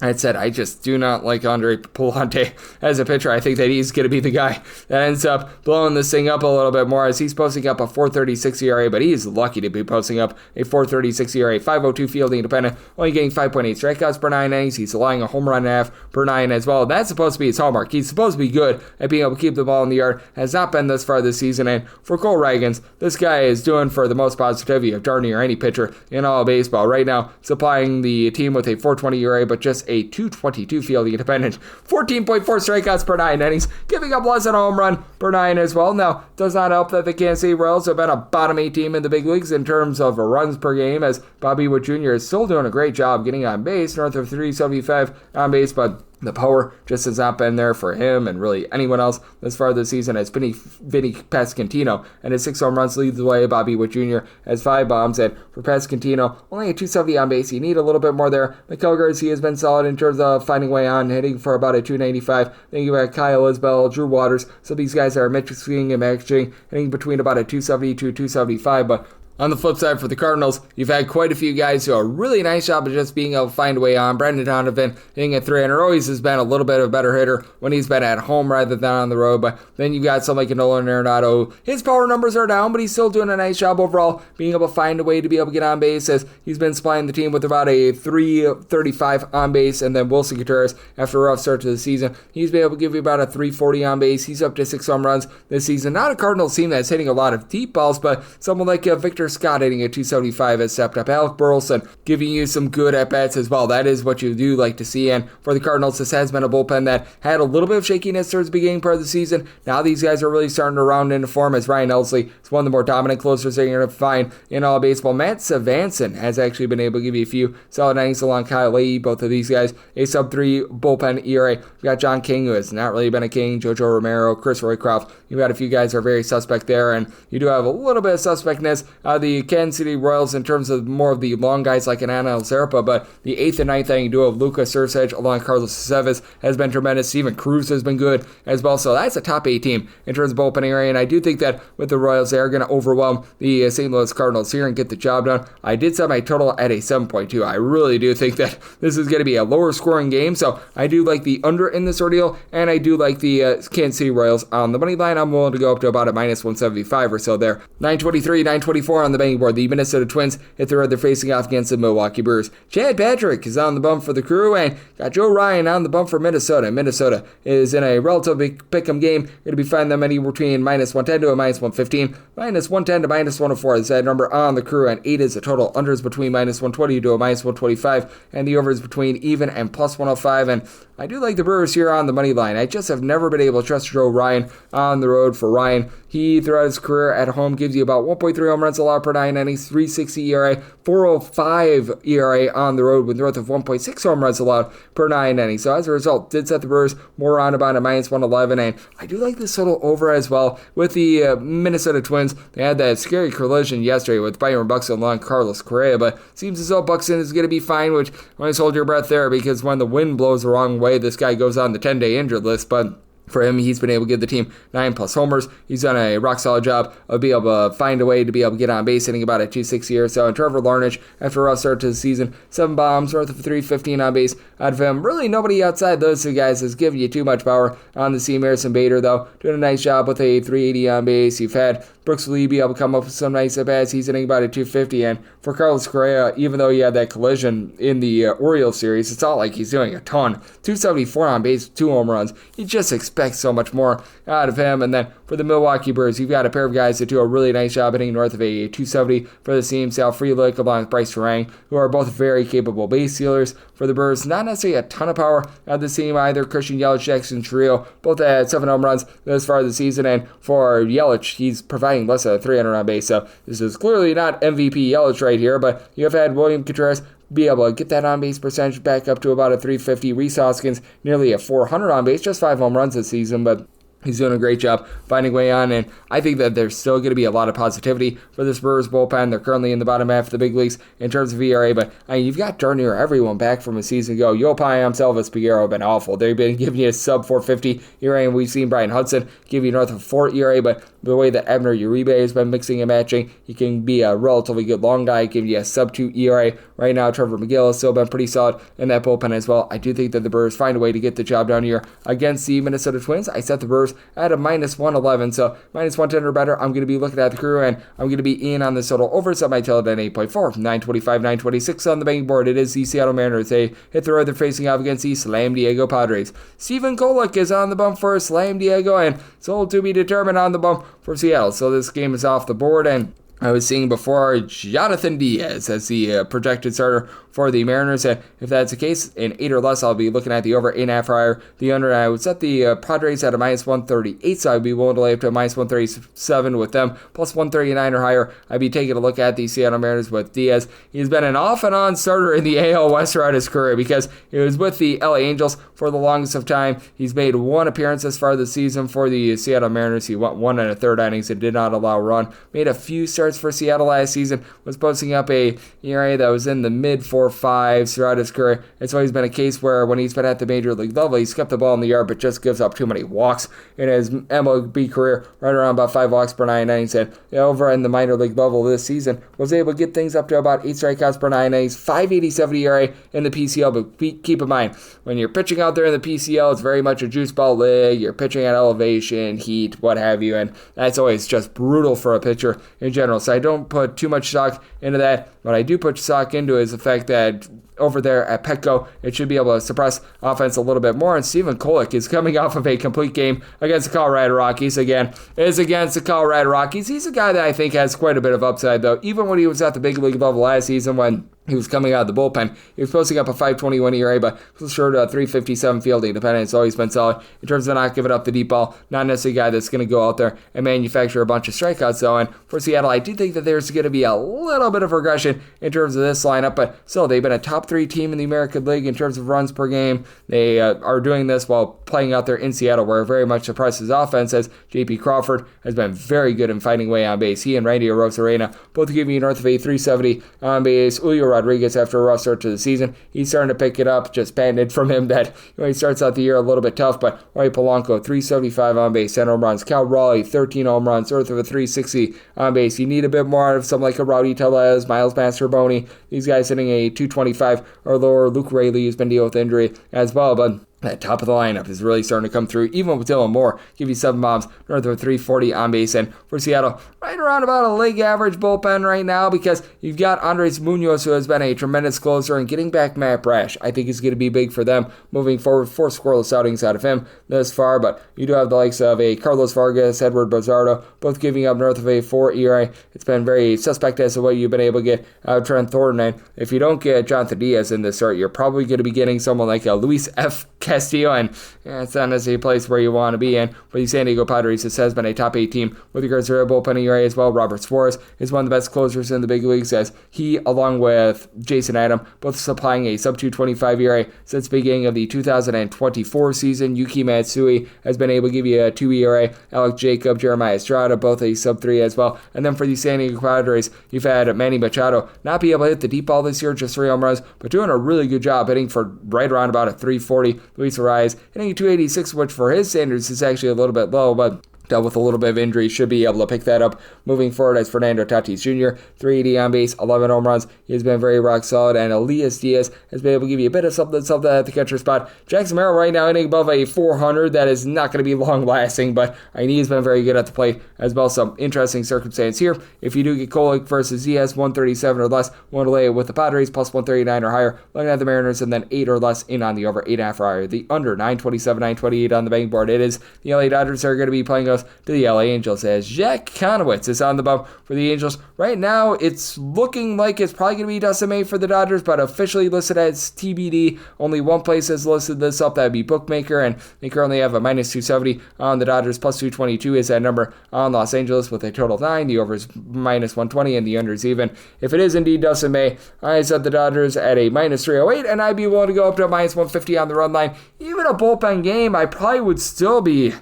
I said, I just do not like Andre Pallante as a pitcher. I think that he's going to be the guy that ends up blowing this thing up a little bit more as he's posting up a 4.36 ERA, but he's lucky to be posting up a 4.36 ERA, 5.02 fielding independent, only getting 5.8 strikeouts per 9 innings. He's allowing a home run and a half per 9 as well. That's supposed to be his hallmark. He's supposed to be good at being able to keep the ball in the yard. Has not been this far this season. And for Cole Ragans, this guy is doing for the most positivity of darn near any pitcher in all of baseball. Right now, supplying the team with a 4.20 ERA, but just a 2.22 fielding independent, 14.4 strikeouts per 9 innings, giving up less than a home run per 9 as well. Now, does not help that the Kansas City Royals have been a bottom 8 team in the big leagues in terms of runs per game, as Bobby Witt Jr. is still doing a great job getting on base, north of 375 on base, but the power just has not been there for him and really anyone else this far this season, as Vinny Pasquantino and his 6 home runs leads the way. Bobby Witt Jr. has 5 bombs, and for Pasquantino, only a 270 on base. You need a little bit more there. McElgars, he has been solid in terms of finding a way on, hitting for about a 295. Then you got Kyle Isbell, Drew Waters. So these guys are mixing and matching, hitting between about a 270 to 275, but on the flip side, for the Cardinals, you've had quite a few guys who are really nice job of just being able to find a way on. Brendan Donovan hitting at 300 always has been a little bit of a better hitter when he's been at home rather than on the road. But then you got somebody like Nolan Arenado. His power numbers are down, but he's still doing a nice job overall, being able to find a way to be able to get on base, as he's been supplying the team with about a 335 on base. And then Wilson Contreras, after a rough start to the season, he's been able to give you about a 340 on base. He's up to 6 home runs this season. Not a Cardinals team that's hitting a lot of deep balls, but someone like Victor Scott hitting at 275 has stepped up. Alec Burleson giving you some good at-bats as well. That is what you do like to see. And for the Cardinals, this has been a bullpen that had a little bit of shakiness towards the beginning part of the season. Now these guys are really starting to round into form, as Ryan Elsley is one of the more dominant closers that you're going to find in all baseball. Matt Savanson has actually been able to give you a few solid innings along Kyle Leahy. Both of these guys, a sub-3 bullpen ERA. You've got John King, who has not really been a king, Jojo Romero, Chris Roycroft. You've got a few guys who are very suspect there, and you do have a little bit of suspectness the Kansas City Royals in terms of more of the long guys like Anana Zarpa, but the 8th and 9th inning duo of Lucas Surcich along Carlos Aceves has been tremendous. Steven Cruz has been good as well, so that's a top 8 team in terms of bullpen area, and I do think that with the Royals, they are going to overwhelm the St. Louis Cardinals here and get the job done. I did set my total at a 7.2. I really do think that this is going to be a lower scoring game, so I do like the under in this ordeal, and I do like the Kansas City Royals on the money line. I'm willing to go up to about a minus 175 or so there. 923, 924 on the betting board. The Minnesota Twins hit the road. They're facing off against the Milwaukee Brewers. Chad Patrick is on the bump for the Crew, and got Joe Ryan on the bump for Minnesota. Minnesota is in a relatively pick'em game. You're going to be finding them anywhere between minus 110 to a minus 115, minus 110 to minus 104 is that number on the Crew, and 8 is the total. Unders between minus 120 to a minus 125, and the overs between even and plus 105. And I do like the Brewers here on the money line. I just have never been able to trust Joe Ryan on the road. For Ryan, he throughout his career at home gives you about 1.3 home runs allowed per 9 innings, 3.60 ERA, 4.05 ERA on the road with north of 1.6 home runs allowed per 9 innings. So as a result, did set the Brewers more around about a minus 111, and I do like this total over as well with the Minnesota Twins. They had that scary collision yesterday with Byron Buxton along Carlos Correa, but seems as though Buxton is going to be fine, which always hold your breath there, because when the wind blows the wrong way, this guy goes on the 10-day injured list. But for him, he's been able to give the team 9+ homers. He's done a rock-solid job of being able to find a way to be able to get on base, hitting about a 260 or so. And Trevor Larnach, after a rough start to the season, 7 bombs, north of 315 on base out of him. Really, nobody outside those two guys has given you too much power on the team. Harrison Bader, though, doing a nice job with a 380 on base. You've had Brooks Lee be able to come up with some nice at-bats. He's hitting about a 250. And for Carlos Correa, even though he had that collision in the Orioles series, it's not like he's doing a ton. 274 on base, 2 home runs. You just expect so much more out of him. And then for the Milwaukee Brewers, you've got a pair of guys that do a really nice job hitting north of a 270 for the team. Sal Frelick along with Bryce Terang, who are both very capable base stealers for the Brewers. Not necessarily a ton of power at the team either. Christian Yelich, Jackson Trio, both had 7 home runs this far this season. And for Yelich, he's providing less than 300 on base. So this is clearly not MVP Yelich right here, but you have had William Contreras be able to get that on-base percentage back up to about a 350. Rhys Hoskins, nearly a 400 on base, just 5 home runs this season, but He's doing a great job finding a way on, and I think that there's still going to be a lot of positivity for this Brewers bullpen. They're currently in the bottom half of the big leagues in terms of ERA, but you've got darn near everyone back from a season ago. Yopayam, Salvis, Piguero have been awful. They've been giving you a sub 450 ERA, and we've seen Brian Hudson give you north of 4 ERA, but the way that Abner Uribe has been mixing and matching, he can be a relatively good long guy, giving you a sub 2 ERA. Right now, Trevor McGill has still been pretty solid in that bullpen as well. I do think that the Brewers find a way to get the job done here against the Minnesota Twins. I set the Brewers at a minus 111, so minus 110 or better. I'm going to be looking at the Crew, and I'm going to be in on this total over, so I might tell it at 8.4. 925, 926 on the betting board. It is the Seattle Mariners. They hit the road. They're facing off against the Slam Diego Padres. Stephen Kolek is on the bump for Slam Diego, and sold to be determined on the bump for Seattle. So this game is off the board, and I was seeing before Jonathan Diaz as the projected starter for the Mariners. If that's the case, in 8 or less, I'll be looking at the over 8.5 or higher. The under, I would set the Padres at a minus 138, so I'd be willing to lay up to a minus 137 with them, plus 139 or higher. I'd be taking a look at the Seattle Mariners with Diaz. He's been an off and on starter in the AL West throughout his career because he was with the LA Angels for the longest of time. He's made one appearance this far this season for the Seattle Mariners. He went 1 1/3 innings and did not allow a run. Made a few starts for Seattle last season, was posting up a ERA that was in the mid 4.5s throughout his career. It's always been a case where when he's been at the major league level, he's kept the ball in the yard but just gives up too many walks in his MLB career, right around about 5 walks per 9 innings. And over in the minor league level this season, was able to get things up to about 8 strikeouts per 9 innings, 5.87 ERA in the PCL. But keep in mind, when you're pitching out there in the PCL, it's very much a juice ball league. You're pitching at elevation, heat, what have you, and that's always just brutal for a pitcher in general. So I don't put too much stock into that. What I do put stock into is the fact that over there at Petco, it should be able to suppress offense a little bit more. And Stephen Kolek is coming off of a complete game against the Colorado Rockies. Again, is against the Colorado Rockies. He's a guy that I think has quite a bit of upside, though. Even when he was at the big league level last season, when he was coming out of the bullpen, he was posting up a 5.21 ERA, but short of 3.57 fielding dependent. It's always been solid in terms of not giving up the deep ball. Not necessarily a guy that's going to go out there and manufacture a bunch of strikeouts, though. And for Seattle, I do think that there's going to be a little bit of regression in terms of this lineup, but still, they've been a top 3 team in the American League in terms of runs per game. They are doing this while playing out there in Seattle, where it very much suppresses offense, as J.P. Crawford has been very good in finding way on base. He and Randy Arozarena both giving you north of a 370 on base. Julio Rodriguez, after a rough start to the season, he's starting to pick it up. Just patented from him that he starts out the year a little bit tough, but White Polanco, 375 on base, 10 home runs. Cal Raleigh, 13 home runs, north of a 360 on base. You need a bit more out of someone like a Rowdy Tellez, Miles Mastrobuoni. These guys hitting a 225 or lower. Luke Raley has been dealing with injury as well, but that top of the lineup is really starting to come through, even with Dylan Moore. Give you 7 bombs, north of 340 on base. And for Seattle, right around about a league average bullpen right now, because you've got Andres Munoz, who has been a tremendous closer, and getting back Matt Brash, I think is going to be big for them moving forward. 4 scoreless outings out of him thus far, but you do have the likes of a Carlos Vargas, Edward Bozardo, both giving up north of a 4 ERA. It's been very suspect as to what you've been able to get out of Trent Thornton. And if you don't get Jonathan Diaz in this start, you're probably going to be getting someone like a Luis F. Castillo, and it's not necessarily a place where you want to be in. For the San Diego Padres, this has been a top 8 team with regards to their bullpen ERA as well. Robert Suarez is one of the best closers in the big leagues, as he, along with Jason Adam, both supplying a sub 225 ERA since the beginning of the 2024 season. Yuki Matsui has been able to give you a 2 ERA. Alec Jacob, Jeremiah Estrada, both a sub 3 as well. And then for the San Diego Padres, you've had Manny Machado not be able to hit the deep ball this year, just 3 home runs, but doing a really good job hitting for right around about a 340. Luis Arias hitting a 286, which for his standards is actually a little bit low, but dealt with a little bit of injury, should be able to pick that up moving forward. As Fernando Tatis Jr., 380 on base, 11 home runs. He has been very rock solid, and Elias Diaz has been able to give you a bit of something at the catcher spot. Jackson Merrill right now hitting above a 400. That is not going to be long lasting, but he has been very good at the plate as well. Some interesting circumstance here. If you do get Kolek versus Diaz, 137 or less, want to lay it with the Padres, plus 139 or higher. Looking at the Mariners, and then 8 or less in on the over 8.5 or higher. The under, 927, 928 on the betting board. It is the LA Dodgers that are going to be playing us to the LA Angels, as Jack Conowitz is on the bump for the Angels. Right now, it's looking like it's probably going to be Dustin May for the Dodgers, but officially listed as TBD. Only one place has listed this up, that would be Bookmaker, and they currently have a minus 270 on the Dodgers. Plus 222 is that number on Los Angeles with a total of 9. The over is minus 120, and the under is even. If it is indeed Dustin May, I set the Dodgers at a minus 308, and I'd be willing to go up to a minus 150 on the run line. Even a bullpen game, I probably would still be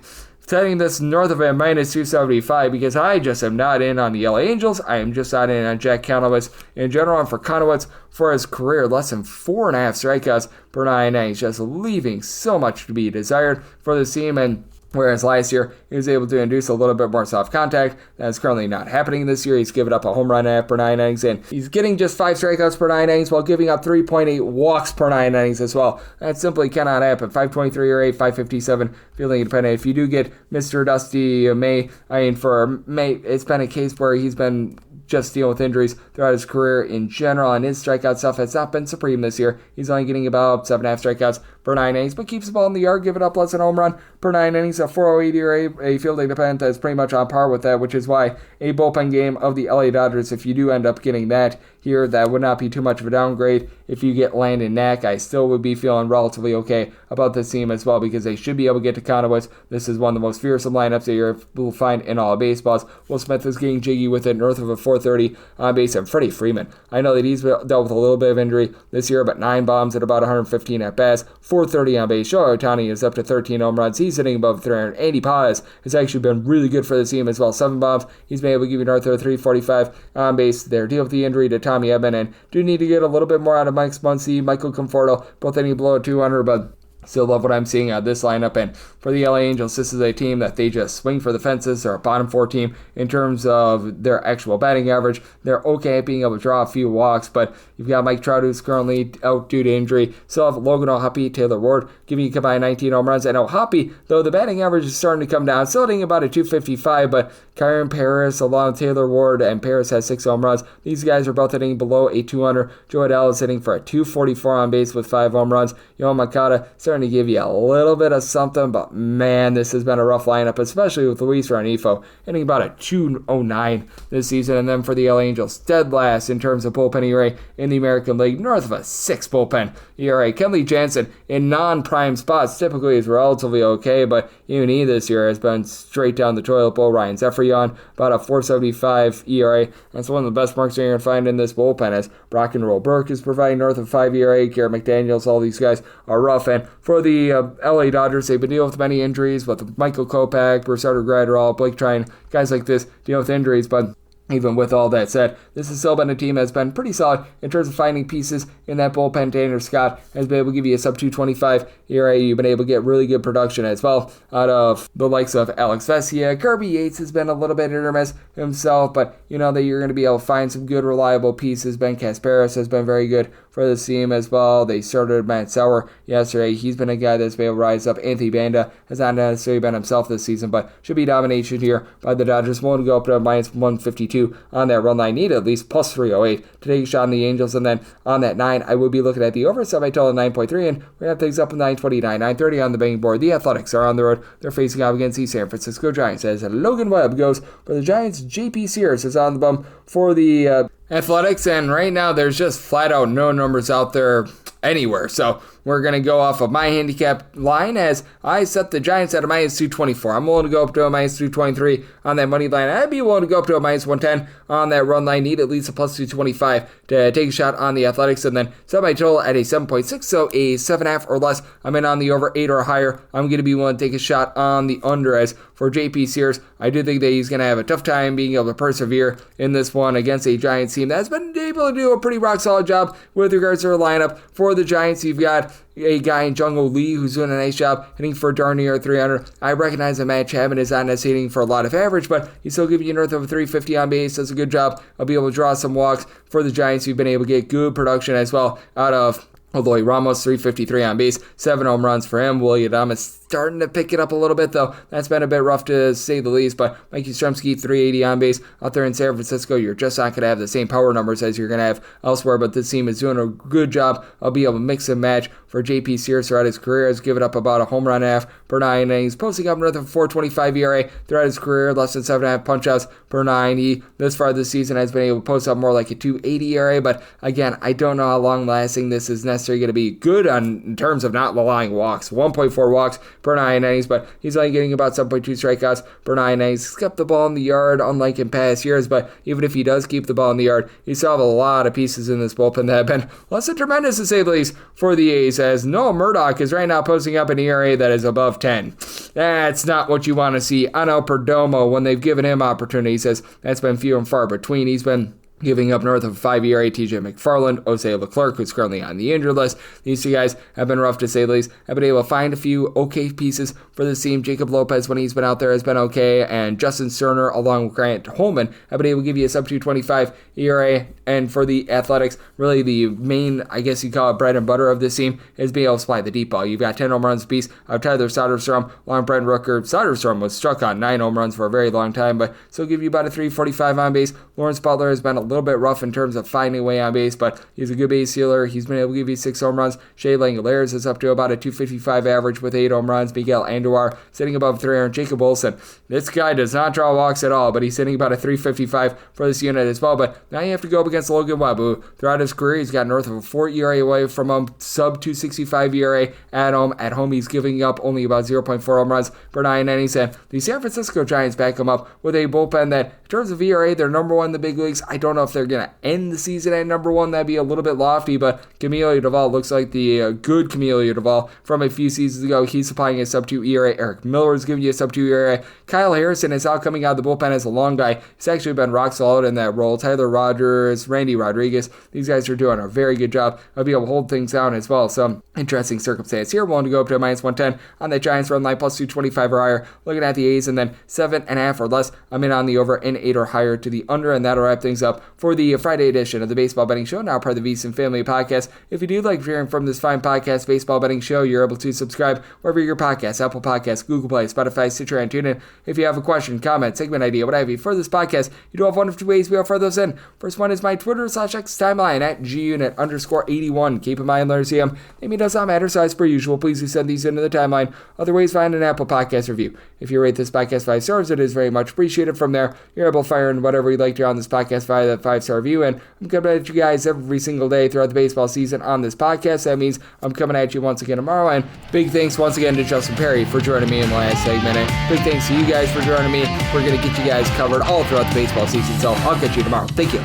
setting this north of a minus 275 because I just am not in on the LA Angels. I am just not in on Jack Conowitz in general. And for Conowitz, for his career, less than 4.5 strikeouts per 9 innings, just leaving so much to be desired for this team. And whereas last year, he was able to induce a little bit more soft contact. That's currently not happening this year. He's given up a home run and a half per 9 innings, and he's getting just 5 strikeouts per 9 innings while giving up 3.8 walks per 9 innings as well. That simply cannot happen. 523 or 8, 557 fielding independent. If you do get Mr. Dusty May, for May, it's been a case where he's been just dealing with injuries throughout his career in general, and his strikeout stuff has not been supreme this year. He's only getting about 7.5 strikeouts per 9 innings, but keeps the ball in the yard, giving up less than a home run per 9 innings, a 4.08 ERA, a fielding independent that's pretty much on par with that, which is why a bullpen game of the LA Dodgers, if you do end up getting that here, that would not be too much of a downgrade. If you get Landon Knack, I still would be feeling relatively okay about this team as well, because they should be able to get to Conowitz. This is one of the most fearsome lineups that you will find in all of baseballs. Will Smith is getting jiggy with it, north of a 430 on base, and Freddie Freeman, I know that he's dealt with a little bit of injury this year, but 9 bombs at about 115 at bats, 430 on base. Shohei Ohtani is up to 13 home runs. He's hitting above 300. Andy Paz has actually been really good for the team as well. 7 bombs. He's been able to give you north of 345 on base. They're dealing with the injury to Tommy Edman, and do need to get a little bit more out of Mike Muncy, Michael Conforto, both hitting below 200, but still love what I'm seeing out of this lineup. And for the LA Angels, this is a team that they just swing for the fences. They're a bottom 4 team in terms of their actual batting average. They're okay at being able to draw a few walks, but you've got Mike Trout, who's currently out due to injury. Still have Logan O'Hoppe, Taylor Ward, giving you combined 19 home runs. And O'Hoppe, though the batting average is starting to come down, still hitting about a 255, but Kyron Paris, along with Taylor Ward, and Paris has 6 home runs. These guys are both hitting below a 200. Joe Adell is hitting for a 244 on base with 5 home runs. Yohan Moncada starting to give you a little bit of something, but man, this has been a rough lineup, especially with Luis Renifo hitting about a 209 this season. And then for the LA Angels, dead last in terms of bullpen ERA in the American League, north of a 6 bullpen ERA. Kenley Jansen in non-prime spots typically is relatively okay, but even he this year has been straight down the toilet bowl. Ryan Zephyrion, about a 4.75 ERA. That's one of the best marks you're going to find in this bullpen, as Brock and Roll Burke is providing north of 5 ERA. Garrett McDaniels, all these guys are rough. And for the LA Dodgers, they've been dealing with many injuries with Michael Kopech, Brusardo Graterol, Blake Trine, guys like this deal with injuries, but even with all that said, this has still been a team that's been pretty solid in terms of finding pieces in that bullpen. Tanner Scott has been able to give you a sub 225 ERA. You've been able to get really good production as well out of the likes of Alex Vesia. Kirby Yates has been a little bit hit or miss himself, but you know that you're going to be able to find some good, reliable pieces. Ben Kasparis has been very good for this team as well. They started Matt Sauer yesterday. He's been a guy that's been able to rise up. Anthony Banda has not necessarily been himself this season, but should be domination here by the Dodgers. Won't go up to minus 152 on that run line. Need at least plus 308 to take a shot on the Angels. And then on that 9, I will be looking at the over sub. I told 9.3, and we're going to have things up in 929, 930 on the betting board. The Athletics are on the road. They're facing off against the San Francisco Giants. As Logan Webb goes for the Giants, JP Sears is on the bum for the Athletics, and right now there's just flat out no numbers out there anywhere. So we're going to go off of my handicap line, as I set the Giants at a minus 224. I'm willing to go up to a minus 223 on that money line. I'd be willing to go up to a minus 110 on that run line. Need at least a plus 225 to take a shot on the Athletics, and then set my total at a 7.6, so a 7.5 or less. I'm in on the over 8 or higher. I'm going to be willing to take a shot on the under. As for JP Sears, I do think that he's going to have a tough time being able to persevere in this one against a Giants team that's been able to do a pretty rock solid job with regards to their lineup. For the Giants, you've got a guy in Jung-Ho Lee who's doing a nice job hitting for darn near 300. I recognize that Matt Chapman is not necessarily hitting for a lot of average, but he's still giving you north of 350 on base. Does a good job. I'll be able to draw some walks. For the Giants, you've been able to get good production as well out of Eloy Ramos, 353 on base, 7 home runs for him. William Adames starting to pick it up a little bit, though. That's been a bit rough to say the least, but Mikey Yastrzemski, 380 on base. Out there in San Francisco, you're just not going to have the same power numbers as you're going to have elsewhere, but this team is doing a good job. I'll be able to mix and match for JP Sears throughout his career. Has given up about a home run and a half per 9 innings, posting up north of 4.25 ERA throughout his career, less than 7.5 punch-outs per 9. He, this far this season, has been able to post up more like a 2.80 ERA, but again, I don't know how long-lasting this is necessarily going to be. Good in terms of not allowing walks. 1.4 walks per 9 innings, but he's only getting about 7.2 strikeouts per 9 innings. He's kept the ball in the yard, unlike in past years, but even if he does keep the ball in the yard, you still have a lot of pieces in this bullpen that have been less than tremendous, to say the least, for the A's, as Noah Murdoch is right now posting up an ERA that is above 10. That's not what you want to see. Ano Perdomo, when they've given him opportunities, as that's been few and far between. He's been giving up north of 5 ERA. TJ McFarland, Jose Leclerc, who's currently on the injured list. These two guys have been rough, to say the least. Have been able to find a few okay pieces for this team. Jacob Lopez, when he's been out there, has been okay, and Justin Sterner, along with Grant Holman, have been able to give you a sub 2.25 ERA. And for the Athletics, really the main, I guess you call it, bread and butter of this team is being able to supply the deep ball. You've got 10 home runs apiece out of Tyler Soderstrom, along Brent Rooker. Soderstrom was struck on 9 home runs for a very long time, but still give you about a 345 on base. Lawrence Butler has been a little bit rough in terms of finding a way on base, but he's a good base stealer. He's been able to give you 6 home runs. Shea Langolaires is up to about a 255 average with 8 home runs. Miguel Andujar sitting above 300. Jacob Olsen, this guy does not draw walks at all, but he's sitting about a 355 for this unit as well. But now you have to go up against Logan Webb, who throughout his career he's got north of a 4 ERA away from him, sub 265 ERA at home. At home he's giving up only about 0.4 home runs per 9 innings, and the San Francisco Giants back him up with a bullpen that, in terms of ERA, they're number one in the big leagues. I don't know if they're going to end the season at number one. That'd be a little bit lofty, but Camilo Doval looks like the good Camilo Doval from a few seasons ago. He's supplying a sub 2 ERA. Eric Miller is giving you a sub 2 ERA. Kyle Harrison is out coming out of the bullpen as a long guy. He's actually been rock solid in that role. Tyler Rogers, Randy Rodriguez, these guys are doing a very good job of being able to hold things down as well. Some interesting circumstance here. Willing to go up to a minus 110 on the Giants run line, plus 225 or higher. Looking at the A's, and then 7.5 or less. I'm in on the over, and 8 or higher to the under, and that'll wrap things up for the Friday edition of the Baseball Betting Show, now part of the VSiN Family Podcast. If you do like hearing from this fine podcast, Baseball Betting Show, you're able to subscribe wherever your podcasts, Apple Podcasts, Google Play, Spotify, Stitcher, and TuneIn. If you have a question, comment, segment idea, what have you for this podcast, you do have one of two ways we offer those in. First one is my Twitter/X timeline at gunit_81. Keep in mind, letters CM. Name does not matter, so as per usual, please do send these into the timeline. Other ways, find an Apple Podcast review. If you rate this podcast 5 stars, it is very much appreciated. From there, you're able to fire in whatever you'd like to on this podcast via that 5-star review, and I'm coming at you guys every single day throughout the baseball season on this podcast. That means I'm coming at you once again tomorrow, and big thanks once again to Justin Perri for joining me in the last segment, and big thanks to you guys for joining me. We're going to get you guys covered all throughout the baseball season, so I'll catch you tomorrow. Thank you.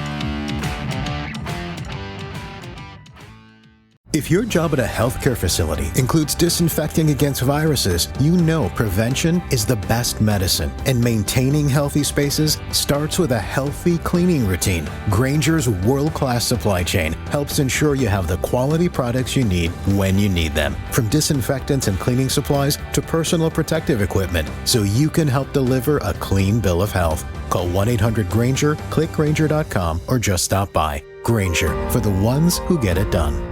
If your job at a healthcare facility includes disinfecting against viruses, you know prevention is the best medicine, and maintaining healthy spaces starts with a healthy cleaning routine. Grainger's world-class supply chain helps ensure you have the quality products you need when you need them, from disinfectants and cleaning supplies to personal protective equipment, so you can help deliver a clean bill of health. Call 1-800-GRAINGER, click Grainger.com, or just stop by. Grainger, for the ones who get it done.